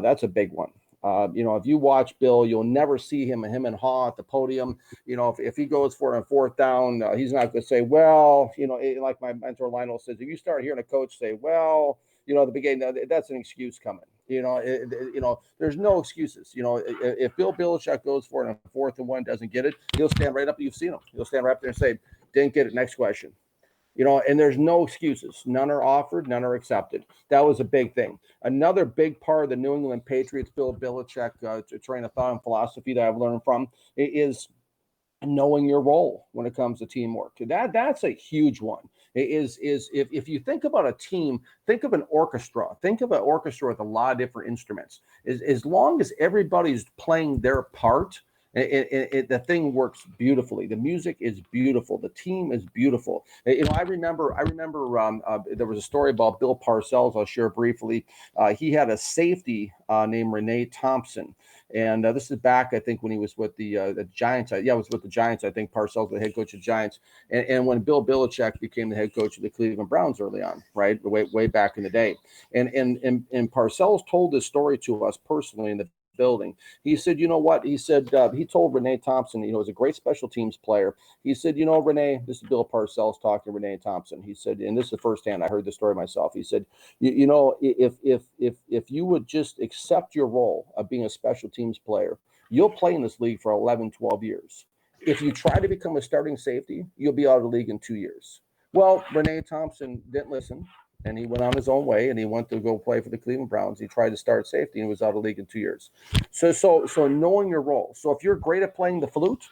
B: That's a big one. If you watch Bill, you'll never see him and Haw at the podium. If he goes for a 4th down, he's not going to say, well, like my mentor Lionel says, if you start hearing a coach say, well, the beginning, that's an excuse coming. There's no excuses. If Bill Belichick goes for it on 4th and 1, doesn't get it, he'll stand right up. You've seen him. He'll stand right up there and say, didn't get it. Next question. And there's no excuses. None are offered, none are accepted. That was a big thing. Another big part of the New England Patriots, Bill Belichick, train of thought and philosophy that I've learned from, is knowing your role when it comes to teamwork. That's a huge one. If you think about a team, think of an orchestra. Think of an orchestra with a lot of different instruments. As long as everybody's playing their part, the thing works beautifully. The music is beautiful. The team is beautiful. I remember there was a story about Bill Parcells. I'll share briefly. He had a safety named Renee Thompson. And this is back, I think, when he was with the Giants. It was with the Giants. I think Parcells was the head coach of the Giants. And when Bill Belichick became the head coach of the Cleveland Browns early on, right, way back in the day. And Parcells told this story to us personally in the building. He said, you know what? He said, he told Renee Thompson, was a great special teams player. He said, Renee, this is Bill Parcells talking to Renee Thompson. He said, and this is firsthand, I heard the story myself. He said, if you would just accept your role of being a special teams player, you'll play in this league for 11, 12 years. If you try to become a starting safety, you'll be out of the league in 2 years. Well, Renee Thompson didn't listen. And he went on his own way, and he went to go play for the Cleveland Browns. He tried to start safety and was out of the league in 2 years. So knowing your role. So if you're great at playing the flute,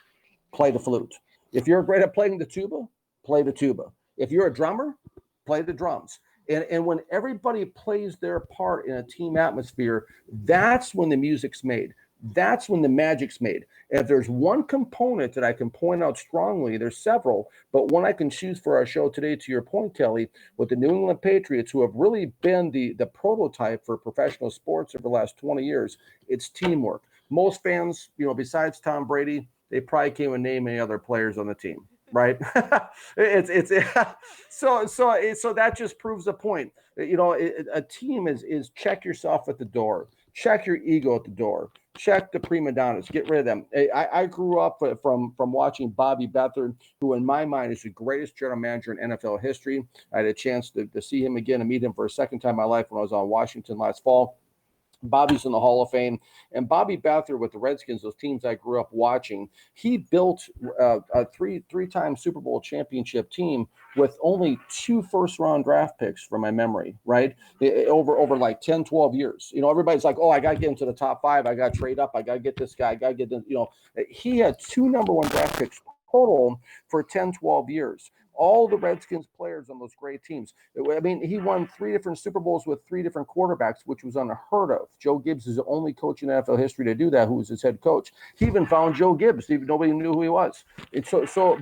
B: play the flute. If you're great at playing the tuba, play the tuba. If you're a drummer, play the drums. And when everybody plays their part in a team atmosphere, that's when the music's made. That's when the magic's made. And if there's one component that I can point out strongly, there's several, but one I can choose for our show today, to your point, Kelly, with the New England Patriots, who have really been the prototype for professional sports over the last 20 years, it's teamwork. Most fans, besides Tom Brady, they probably can't even name any other players on the team, right? So that just proves the point. A team is check yourself at the door, check your ego at the door. Check the prima donnas. Get rid of them. I grew up from watching Bobby Beathard, who in my mind is the greatest general manager in NFL history. I had a chance to see him again and meet him for a second time in my life when I was on Washington last fall. Bobby's in the Hall of Fame, and Bobby Beathard with the Redskins, those teams I grew up watching, he built a three-time Super Bowl championship team with only 2 first-round draft picks, from my memory, right? Over like 10, 12 years. Everybody's like, oh, I got to get into the top 5. I got to trade up. I got to get this guy. I got to get this. He had 2 number 1 draft picks total for 10, 12 years. All the Redskins players on those great teams. I mean, he won 3 different Super Bowls with 3 different quarterbacks, which was unheard of. Joe Gibbs is the only coach in NFL history to do that, who was his head coach. He even found Joe Gibbs. Even nobody knew who he was. And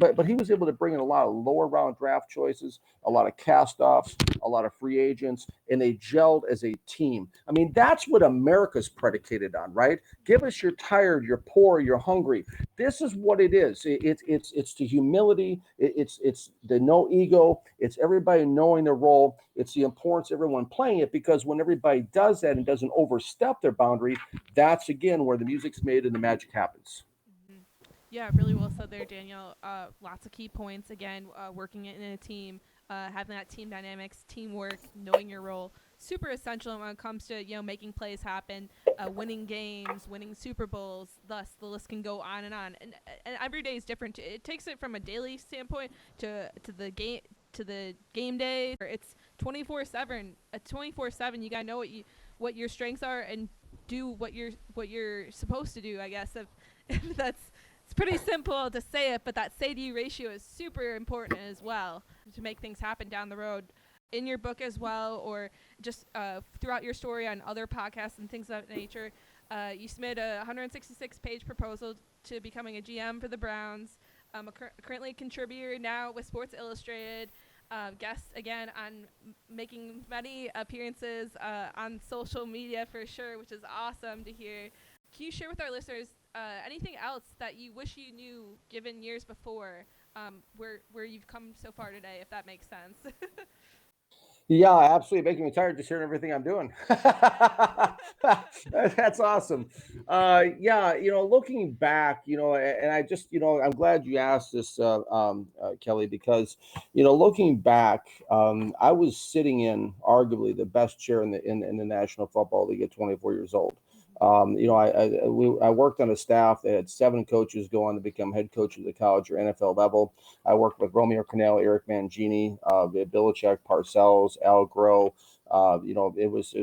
B: but he was able to bring in a lot of lower round draft choices, a lot of cast-offs, a lot of free agents, and they gelled as a team. I mean, that's what America's predicated on, right? Give us you're tired, you're poor, you're hungry. This is what it is. It's the humility. It's the no ego. It's everybody knowing their role. It's the importance of everyone playing it, because when everybody does that and doesn't overstep their boundary, that's again where the music's made and the magic happens.
A: Mm-hmm. Yeah, really well said there, Daniel. Lots of key points. Again, working in a team, having that team dynamics, teamwork, knowing your role, super essential when it comes to making plays happen, winning games, winning Super Bowls. Thus, the list can go on and on. And every day is different. It takes it from a daily standpoint to the game day. It's 24/7. 24/7. You gotta know what your strengths are and do what you're supposed to do. I guess if that's. It's pretty simple to say it, but that say-to-you ratio is super important as well to make things happen down the road. In your book as well, or just throughout your story on other podcasts and things of that nature, you submit a 166-page proposal to becoming a GM for the Browns. Currently a contributor now with Sports Illustrated. Guest again on making many appearances on social media for sure, which is awesome to hear. Can you share with our listeners anything else that you wish you knew given years before where you've come so far today, if that makes sense?
B: Yeah, absolutely. Making me tired just hearing everything I'm doing. That's awesome. Yeah, looking back, and I just, I'm glad you asked this, Kelly, because, looking back, I was sitting in arguably the best chair in the National Football League at 24 years old. I worked on a staff that had 7 coaches go on to become head coach of the college or NFL level. I worked with Romeo Cornell, Eric Mangini, Belichick, Parcells, Al Groh. It was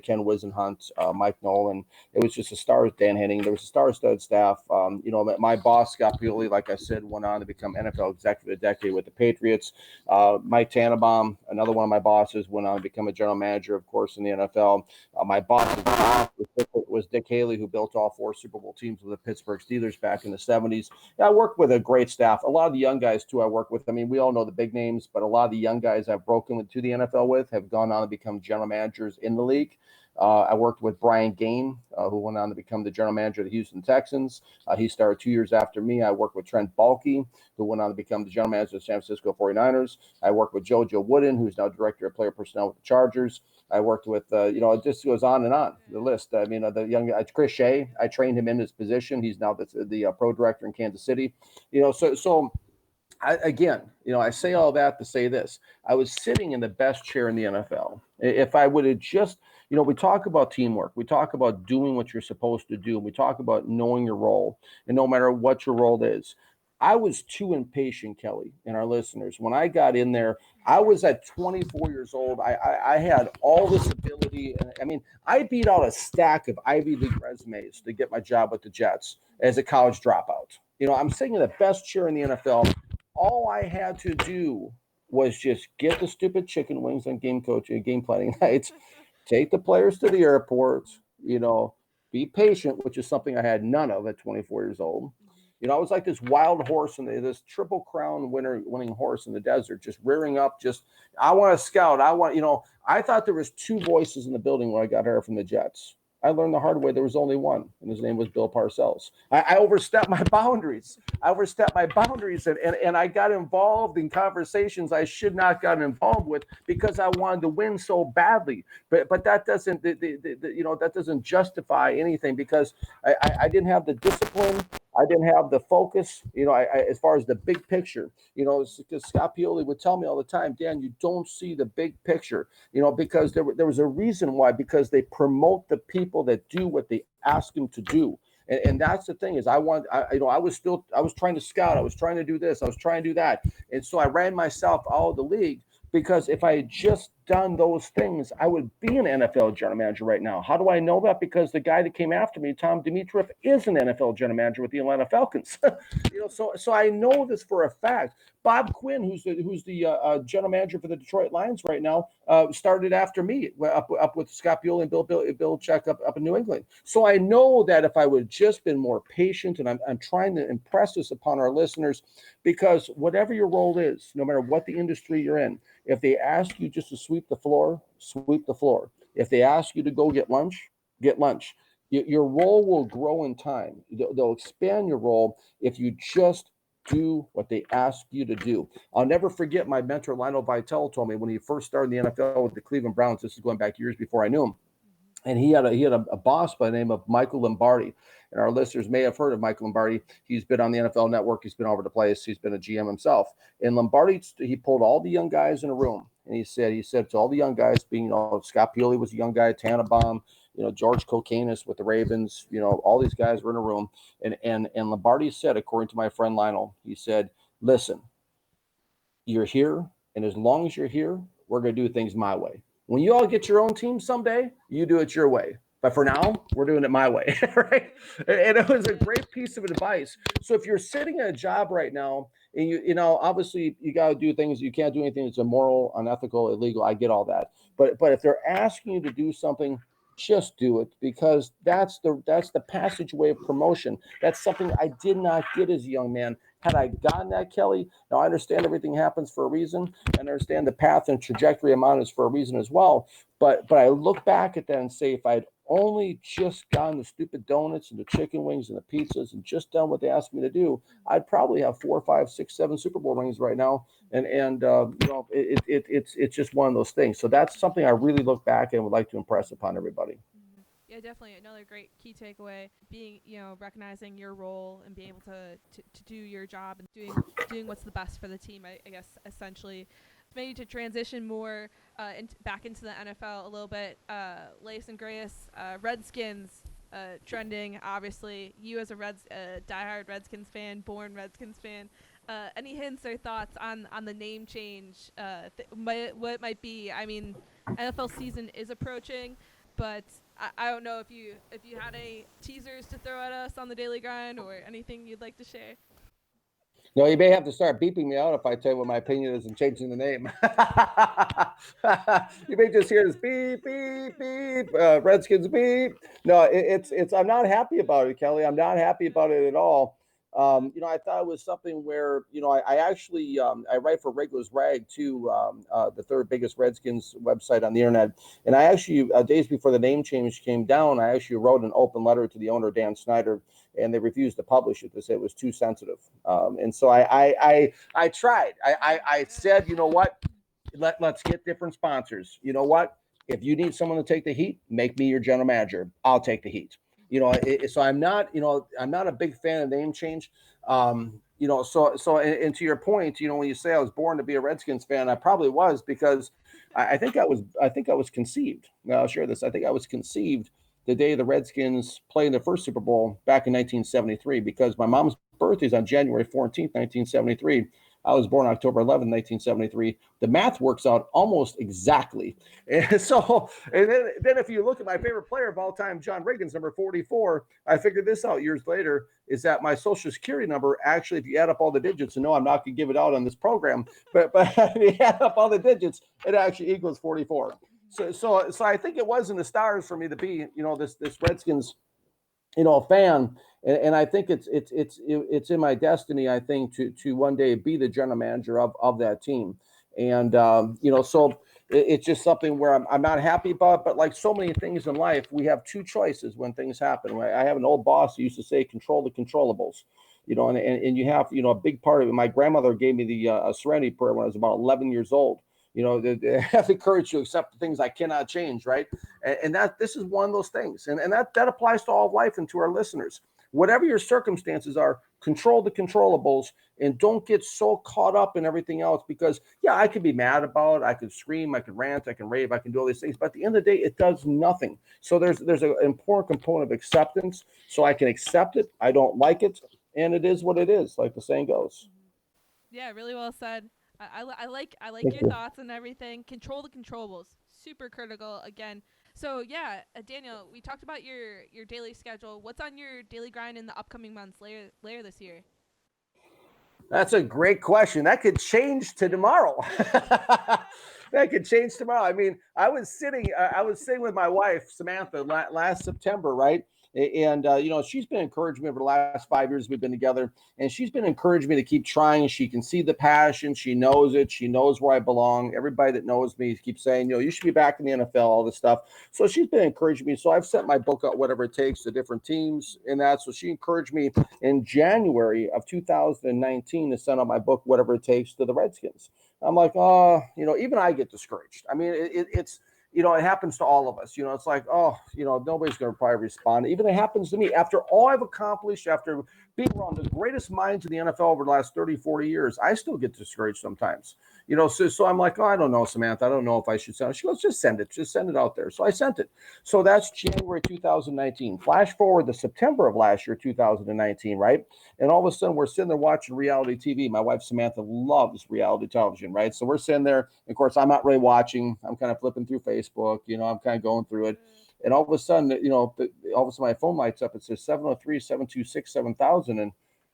B: Ken Wisenhunt, Mike Nolan. It was just a star. Dan Henning. There was a star-studded staff. My boss, Scott Pioli, like I said, went on to become NFL Executive of the Decade with the Patriots. Mike Tannenbaum, another one of my bosses, went on to become a general manager, of course, in the NFL. My boss was Dick Haley, who built all 4 Super Bowl teams with the Pittsburgh Steelers back in the 70s. Yeah, I worked with a great staff. A lot of the young guys, too, I work with. I mean, we all know the big names, but a lot of the young guys I've broken into the NFL with have gone on to become general managers in the league. I worked with Brian Gain, who went on to become the general manager of the Houston Texans. He started 2 years after me. I worked with Trent Baalke, who went on to become the general manager of the San Francisco 49ers. I worked with JoJo Wooden, who's now director of player personnel with the Chargers. I worked with, it just goes on and on, the list. I mean, the young Chris Shea, I trained him in his position. He's now the pro director in Kansas City. I say all that to say this. I was sitting in the best chair in the NFL. If I would have just, we talk about teamwork. We talk about doing what you're supposed to do. We talk about knowing your role, and no matter what your role is. I was too impatient, Kelly, and our listeners. When I got in there, I was at 24 years old. I had all this ability. I mean, I beat out a stack of Ivy League resumes to get my job with the Jets as a college dropout. I'm sitting in the best chair in the NFL. All I had to do was just get the stupid chicken wings on game planning nights, take the players to the airport, be patient, which is something I had none of at 24 years old. I was like this wild horse this Triple Crown winning horse in the desert, just rearing up. I want to scout. I thought there was 2 voices in the building when I got hired from the Jets. I learned the hard way. There was only one, and his name was Bill Parcells. I overstepped my boundaries. And I got involved in conversations I should not got involved with because I wanted to win so badly. But that doesn't, that doesn't justify anything because I didn't have the discipline. I didn't have the focus, as far as the big picture, because Scott Pioli would tell me all the time, Dan, you don't see the big picture, because there was a reason why, because they promote the people that do what they ask them to do. And that's the thing is I was trying to scout. I was trying to do this. I was trying to do that. And so I ran myself out of the league because if I had just done those things, I would be an NFL general manager right now. How do I know that? Because the guy that came after me, Tom Dimitroff, is an NFL general manager with the Atlanta Falcons. So I know this for a fact. Bob Quinn, who's the general manager for the Detroit Lions right now, started after me up with Scott Pioli and Bill Belichick up in New England. So I know that if I would just been more patient, and I'm trying to impress this upon our listeners, because whatever your role is, no matter what the industry you're in, if they ask you just to sweep the floor, sweep the floor. If they ask you to go get lunch, get lunch. Your role will grow in time. They'll expand your role if you just do what they ask you to do. I'll never forget my mentor, Lionel Vitale, told me when he first started in the NFL with the Cleveland Browns. This is going back years before I knew him. And he had a boss by the name of Michael Lombardi. And our listeners may have heard of Michael Lombardi. He's been on the NFL Network. He's been all over the place. He's been a GM himself. And Lombardi, he pulled all the young guys in a room. And he said to all the young guys, being, Scott Pioli was a young guy, Tannenbaum, George Kokanis with the Ravens, all these guys were in a room. And Lombardi said, according to my friend Lionel, he said, listen, you're here. And as long as you're here, we're going to do things my way. When you all get your own team someday, you do it your way. But for now, we're doing it my way, right? And it was a great piece of advice. So if you're sitting at a job right now, and obviously you got to do things, you can't do anything that's immoral, unethical, illegal. I get all that. But if they're asking you to do something, just do it, because that's the passageway of promotion. That's something I did not get as a young man. Had I gotten that, Kelly, now I understand everything happens for a reason. I understand the path and trajectory I'm on is for a reason as well. But I look back at that and say, if I'd only just gotten the stupid donuts and the chicken wings and the pizzas and just done what they asked me to do, I'd probably have 4, 5, 6, 7 Super Bowl rings right now. And it's just one of those things. So that's something I really look back and would like to impress upon everybody.
A: Yeah, definitely another great key takeaway, being, recognizing your role and being able to do your job and doing what's the best for the team, I guess, essentially. Maybe to transition more back into the NFL a little bit, Lace and Grayus, Redskins trending, obviously. You as a diehard Redskins fan, born Redskins fan, any hints or thoughts on the name change, what it might be? I mean, NFL season is approaching, but I don't know if you had any teasers to throw at us on the Daily Grind or anything you'd like to share.
B: No, you may have to start beeping me out if I tell you what my opinion is in changing the name. You may just hear this beep, beep, beep, Redskins beep. No, it's I'm not happy about it, Kelly. I'm not happy about it at all. I thought it was something where, I actually, I write for Wriggler's Rag too, the third biggest Redskins website on the internet. And I actually, days before the name change came down, I actually wrote an open letter to the owner, Dan Snyder, and they refused to publish it. They said it was too sensitive. And so I tried. I said, you know what? Let's get different sponsors. You know what? If you need someone to take the heat, make me your general manager. I'll take the heat. So I'm not a big fan of name change. So and to your point, when you say I was born to be a Redskins fan, I probably was, because I think I was conceived. Now I'll share this. I think I was conceived the day the Redskins played their first Super Bowl back in 1973, because my mom's birthday is on January 14th, 1973. I was born October 11th, 1973. The math works out almost exactly. And so, and then if you look at my favorite player of all time, John Riggins, number 44, I figured this out years later, is that my Social Security number, actually, if you add up all the digits, and no, I'm not going to give it out on this program, but if you add up all the digits, it actually equals 44. So I think it was in the stars for me to be, this Redskins, fan. And I think it's in my destiny, I think, to one day be the general manager of that team. And, so it's just something where I'm not happy about, but like so many things in life, we have two choices when things happen. I have an old boss who used to say, control the controllables, and you have, a big part of it. My grandmother gave me the Serenity Prayer when I was about 11 years old. They have the courage to accept the things I cannot change, right? And that this is one of those things. And that applies to all of life and to our listeners. whatever your circumstances are, control the controllables and don't get so caught up in everything else because, yeah, I could be mad about it. I could scream, I could rant, I can rave, I can do all these things. But at the end of the day, it does nothing. So there's an important component of acceptance. So I can accept it. I don't like it. And it is what it is, like the saying goes.
A: Yeah, really well said. I like
B: Thank
A: your
B: you.
A: thoughts and everything. Control the controllables. Super critical again. So yeah, Daniel, we talked about your daily schedule. What's on your daily grind in the upcoming months later this year?
B: That's a great question. That could change to tomorrow. That could change tomorrow. I mean, I was sitting with my wife Samantha last September, right? And she's been encouraging me over the last 5 years we've been together, and she's been encouraging me to keep trying. She can see the passion. She knows it. She knows where I belong. Everybody that knows me keeps saying, you should be back in the NFL, all this stuff. So she's been encouraging me. So I've sent my book out, whatever it takes, to different teams and that. So she encouraged me in January of 2019 to send out my book, Whatever It Takes, to the Redskins. I'm like, oh, even I get discouraged. I mean, it's, it happens to all of us. It's like, oh, nobody's going to probably respond. Even it happens to me after all I've accomplished, after being around the greatest minds in the NFL over the last 30, 40 years, I still get discouraged sometimes. So I'm like, oh, I don't know, Samantha. I don't know if I should send it. She goes, just send it. Just send it out there. So I sent it. So that's January 2019. Flash forward to September of last year, 2019, right? And all of a sudden, we're sitting there watching reality TV. My wife, Samantha, loves reality television, right? So we're sitting there. Of course, I'm not really watching. I'm kind of flipping through Facebook. I'm kind of going through it. And all of a sudden, all of a sudden, my phone lights up. It says 703-726-7000. And I'm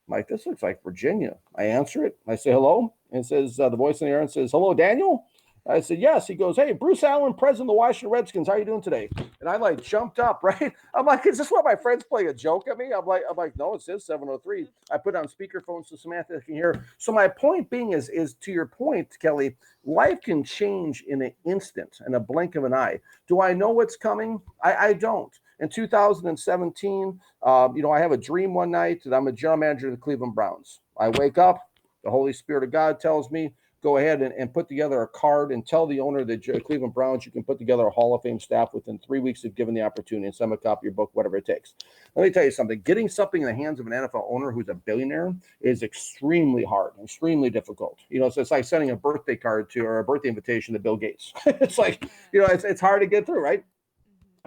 B: like, this looks like Virginia. I answer it. I say, hello. And it says, the voice in the air and says, hello, Daniel. I said, yes. He goes, hey, Bruce Allen, president of the Washington Redskins. How are you doing today? And I like jumped up, right? I'm like, is this what my friends play a joke at me? I'm like, no, it says 703. I put on speakerphone so Samantha can hear. So my point being is to your point, Kelly, life can change in an instant, in a blink of an eye. Do I know what's coming? I don't. In 2017, I have a dream one night that I'm a general manager of the Cleveland Browns. I wake up, the Holy Spirit of God tells me, go ahead and put together a card and tell the owner of the Cleveland Browns you can put together a Hall of Fame staff within 3 weeks of given the opportunity and send them a copy of your book, whatever it takes. Let me tell you something. Getting something in the hands of an NFL owner who's a billionaire is extremely hard, extremely difficult. So it's like sending a birthday card to or a birthday invitation to Bill Gates. It's like, it's hard to get through, right?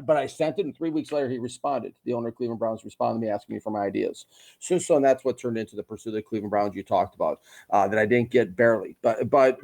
B: But I sent it, and 3 weeks later, he responded. The owner of Cleveland Browns responded to me, asking me for my ideas. So and that's what turned into the Pursuit of the Cleveland Browns you talked about, that I didn't get barely. But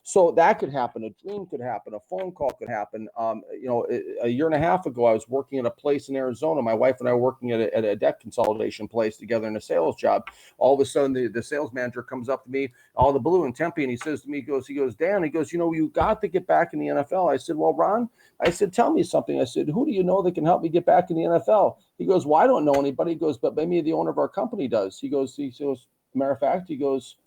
B: so that could happen. A dream could happen. A phone call could happen. A year and a half ago, I was working at a place in Arizona. My wife and I were working at a debt consolidation place together in a sales job. All of a sudden, the sales manager comes up to me, all the blue in Tempe, and he says to me, he goes, Dan, he goes, you got to get back in the NFL. I said, well, Ron, I said, tell me something. I said, who do you know that can help me get back in the NFL? He goes, well, I don't know anybody. He goes, but maybe the owner of our company does. He goes, matter of fact, he goes,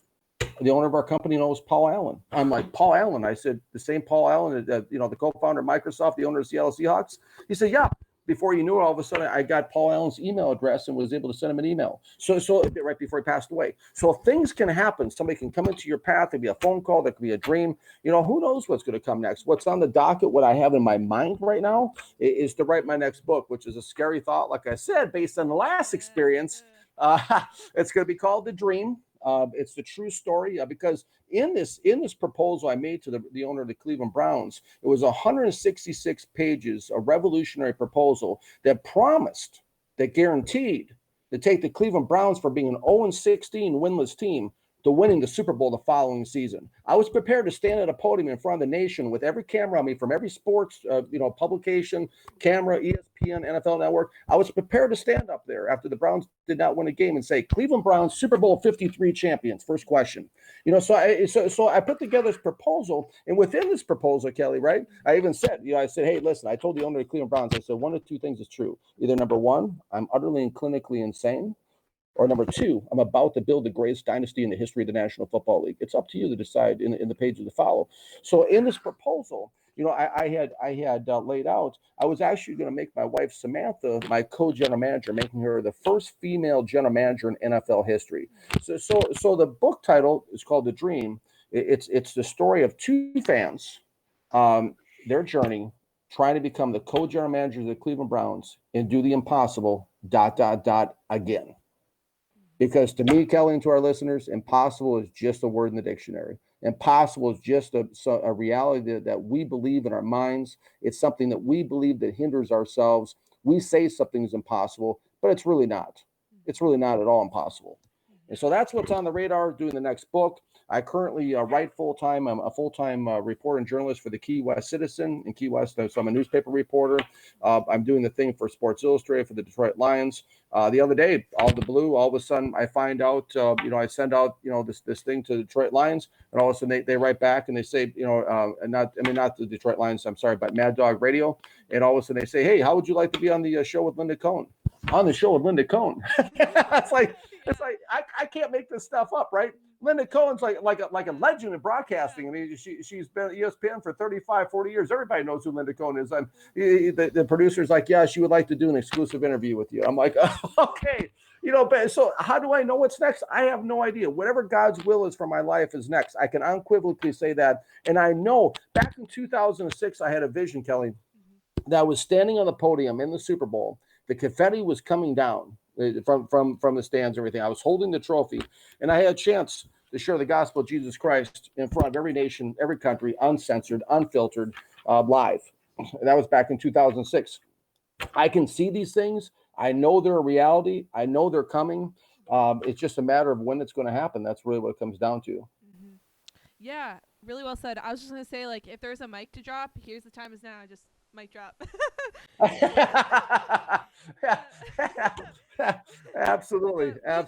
B: the owner of our company knows Paul Allen. I'm like, Paul Allen. I said, the same Paul Allen, the co-founder of Microsoft, the owner of Seattle Seahawks. He said, yeah. Before you knew it, all of a sudden, I got Paul Allen's email address and was able to send him an email. So right before he passed away. So things can happen. Somebody can come into your path. There could be a phone call. There could be a dream. Who knows what's going to come next? What's on the docket, what I have in my mind right now, is to write my next book, which is a scary thought, like I said, based on the last experience. It's going to be called The Dream. It's the true story because in this proposal I made to the owner of the Cleveland Browns, it was 166 pages, a revolutionary proposal that promised, that guaranteed to take the Cleveland Browns from being an 0-16 winless team to winning the Super Bowl the following season. I was prepared to stand at a podium in front of the nation with every camera on me from every sports, publication, camera, ESPN, NFL Network. I was prepared to stand up there after the Browns did not win a game and say, Cleveland Browns Super Bowl 53 champions. First question. So I put together this proposal, and within this proposal, Kelly, right? I even said, I said, hey, listen, I told the owner of the Cleveland Browns, I said, one of two things is true. Either number one, I'm utterly and clinically insane, or number two, I'm about to build the greatest dynasty in the history of the National Football League. It's up to you to decide in the pages to follow. So in this proposal, I had laid out, I was actually going to make my wife, Samantha, my co-general manager, making her the first female general manager in NFL history. So the book title is called The Dream. It's the story of two fans, their journey, trying to become the co-general managers of the Cleveland Browns and do the impossible, again. Because to me, Kelly, and to our listeners, impossible is just a word in the dictionary. Impossible is just a reality that we believe in our minds. It's something that we believe that hinders ourselves. We say something is impossible, but it's really not. It's really not at all impossible. And so that's what's on the radar doing the next book. I currently write full time. I'm a full time reporter and journalist for the Key West Citizen in Key West. So I'm a newspaper reporter. I'm doing the thing for Sports Illustrated for the Detroit Lions. The other day, all of a sudden, I find out, I send out, this thing to the Detroit Lions, and all of a sudden they write back and they say, not the Detroit Lions, I'm sorry, but Mad Dog Radio. And all of a sudden they say, hey, how would you like to be on the show with Linda Cohn? On the show with Linda Cohn. it's like I can't make this stuff up, right? Linda Cohen's like a legend in broadcasting. I mean, she's been at ESPN for 35, 40 years. Everybody knows who Linda Cohen is. And the producer's like, yeah, she would like to do an exclusive interview with you. I'm like, oh, okay. So how do I know what's next? I have no idea. Whatever God's will is for my life is next. I can unequivocally say that. And I know back in 2006, I had a vision, Kelly, that I was standing on the podium in the Super Bowl. The confetti was coming down from the stands, everything. I was holding the trophy, and I had a chance to share the gospel of Jesus Christ in front of every nation, every country, uncensored, unfiltered, live. And that was back in 2006. I can see these things. I know they're a reality. I know they're coming. It's just a matter of when it's going to happen. That's really what it comes down to.
A: Mm-hmm. Yeah, really well said. I was just going to say, like, if there's a mic to drop, here's the time is now. Just mic drop.
B: Absolutely.
A: Yeah,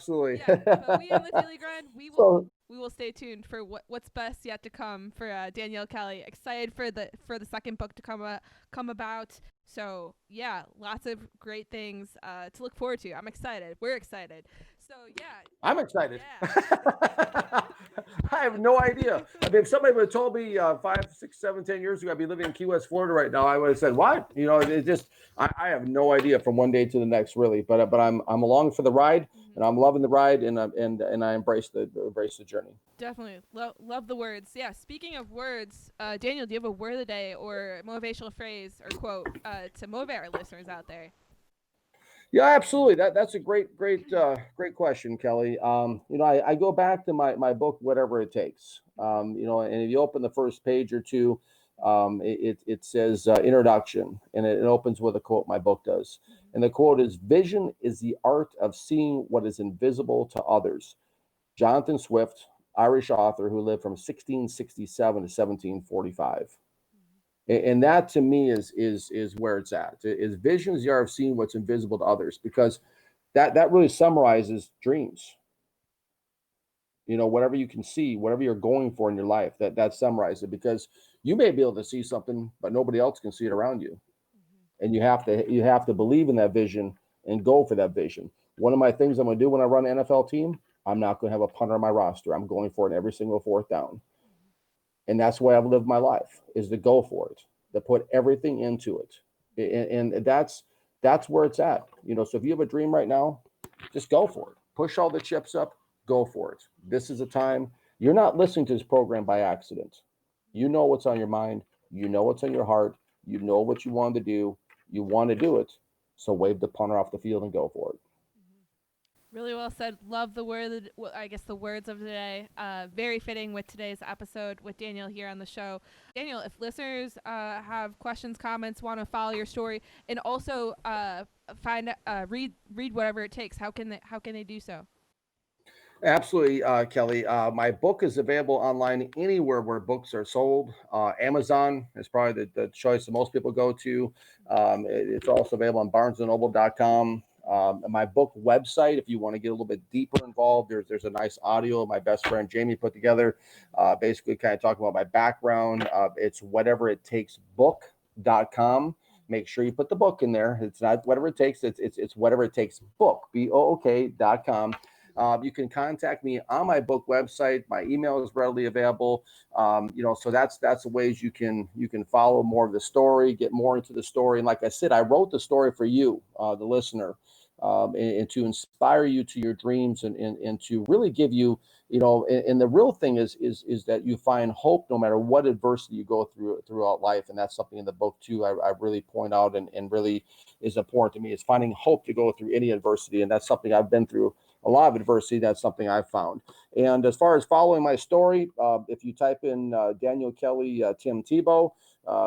A: but we on the Daily Grind, we will stay tuned for what's best yet to come for Danielle Kelly. Excited for the second book to come about. So yeah, lots of great things to look forward to. I'm excited. We're excited. So yeah,
B: I'm excited.
A: Yeah.
B: I have no idea. I mean, if somebody would have told me 5, 6, 7, 10 years ago I'd be living in Key West, Florida right now, I would have said, "What?" It just I have no idea from one day to the next, really. But I'm along for the ride, and I'm loving the ride, and I embrace the journey.
A: Definitely love the words. Yeah. Speaking of words, Daniel, do you have a word of the day or motivational phrase or quote to motivate our listeners out there?
B: Yeah, absolutely. That's a great question, Kelly. I go back to my book, Whatever It Takes. And if you open the first page or two, it says introduction, and it opens with a quote. My book does, and the quote is: "Vision is the art of seeing what is invisible to others." Jonathan Swift, Irish author who lived from 1667 to 1745. And that to me is where it's at. Is vision is the art of seeing what's invisible to others, because that really summarizes dreams. Whatever you can see, whatever you're going for in your life, that summarizes it, because you may be able to see something, but nobody else can see it around you. And you have to believe in that vision and go for that vision. One of my things I'm going to do when I run an NFL team, I'm not going to have a punter on my roster. I'm going for it in every single fourth down. And that's the way I've lived my life, is to go for it, to put everything into it. And that's where it's at. So if you have a dream right now, just go for it. Push all the chips up, go for it. This is a time. You're not listening to this program by accident. You know what's on your mind. You know what's on your heart. You know what you want to do. You want to do it. So wave the punter off the field and go for it.
A: Really well said. Love the word. I guess the words of the day. Very fitting with today's episode with Daniel here on the show. Daniel, if listeners have questions, comments, want to follow your story, and also read Whatever It Takes, how can they do so?
B: Absolutely, Kelly. My book is available online anywhere where books are sold. Amazon is probably the choice that most people go to. It's also available on BarnesandNoble.com. My book website, if you want to get a little bit deeper involved, there's a nice audio my best friend Jamie put together, basically kind of talking about my background. It's whateverittakesbook.com. Make sure you put the book in there. It's not Whatever It Takes. It's Whatever It Takes book, BOOK.com. You can contact me on my book website. My email is readily available. So that's the ways you can follow more of the story, get more into the story. And like I said, I wrote the story for you, the listener, and to inspire you to your dreams and to really give you, and the real thing is that you find hope no matter what adversity you go throughout life. And that's something in the book too, I really point out and really is important to me, is finding hope to go through any adversity. And that's something I've been through a lot of adversity. That's something I've found. And as far as following my story, if you type in Daniel Kelly, Tim Tebow,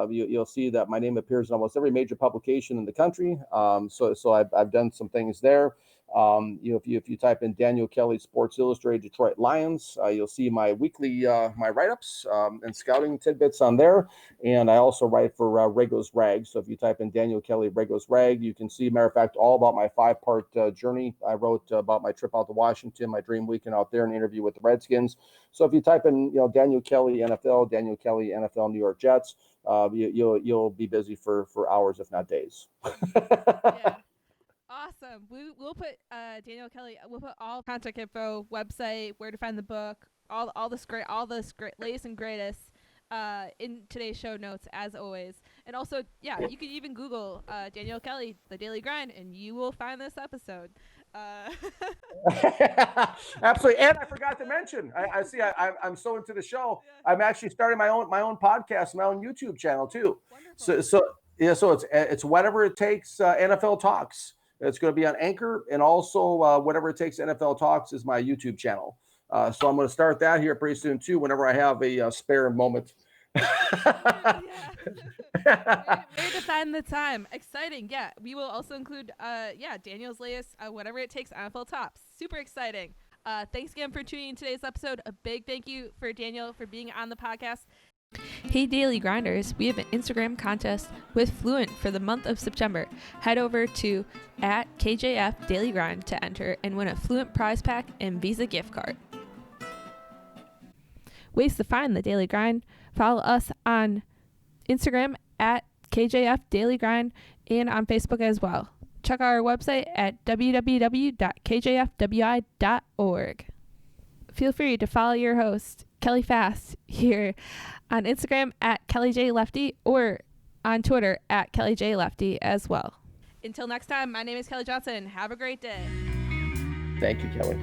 B: you'll see that my name appears in almost every major publication in the country. So I've done some things there. If you type in Daniel Kelly Sports Illustrated Detroit Lions, you'll see my weekly my write-ups and scouting tidbits on there. And I also write for Rego's Rag. So if you type in Daniel Kelly Rego's Rag, you can see, matter of fact, all about my 5-part journey. I wrote about my trip out to Washington, my dream weekend out there, an interview with the Redskins. So if you type in Daniel Kelly NFL, Daniel Kelly NFL New York Jets, you'll be busy for hours, if not days.
A: Yeah. Awesome. We'll put Daniel Kelly. We'll put all contact info, website, where to find the book, all this latest and greatest in today's show notes, as always. And also, yeah, you can even Google Daniel Kelly, The Daily Grind, and you will find this episode.
B: Absolutely. And I forgot to mention, I see I'm so into the show. Yeah. I'm actually starting my own podcast, my own YouTube channel too. Wonderful. So it's Whatever It Takes NFL Talks. It's going to be on Anchor, and also Whatever It Takes NFL Talks is my YouTube channel. So I'm going to start that here pretty soon too, whenever I have a spare moment.
A: Yeah. Way to find the time. Exciting. Yeah. We will also include Daniel's latest Whatever It Takes NFL Tops. Super exciting. Thanks again for tuning in today's episode. A big thank you for Daniel for being on the podcast. Hey Daily Grinders, we have an Instagram contest with Fluent for the month of September. Head over to @KJF Daily Grind to enter and win a Fluent prize pack and Visa gift card. Ways to find the Daily Grind: follow us on Instagram @KJF Daily Grind and on Facebook as well. Check our website at www.kjfwi.org. Feel free to follow your host, Kelly Fast, here on Instagram @KellyJLefty or on Twitter @KellyJLefty as well. Until next time, my name is Kelly Johnson. Have a great day.
B: Thank you, Kelly.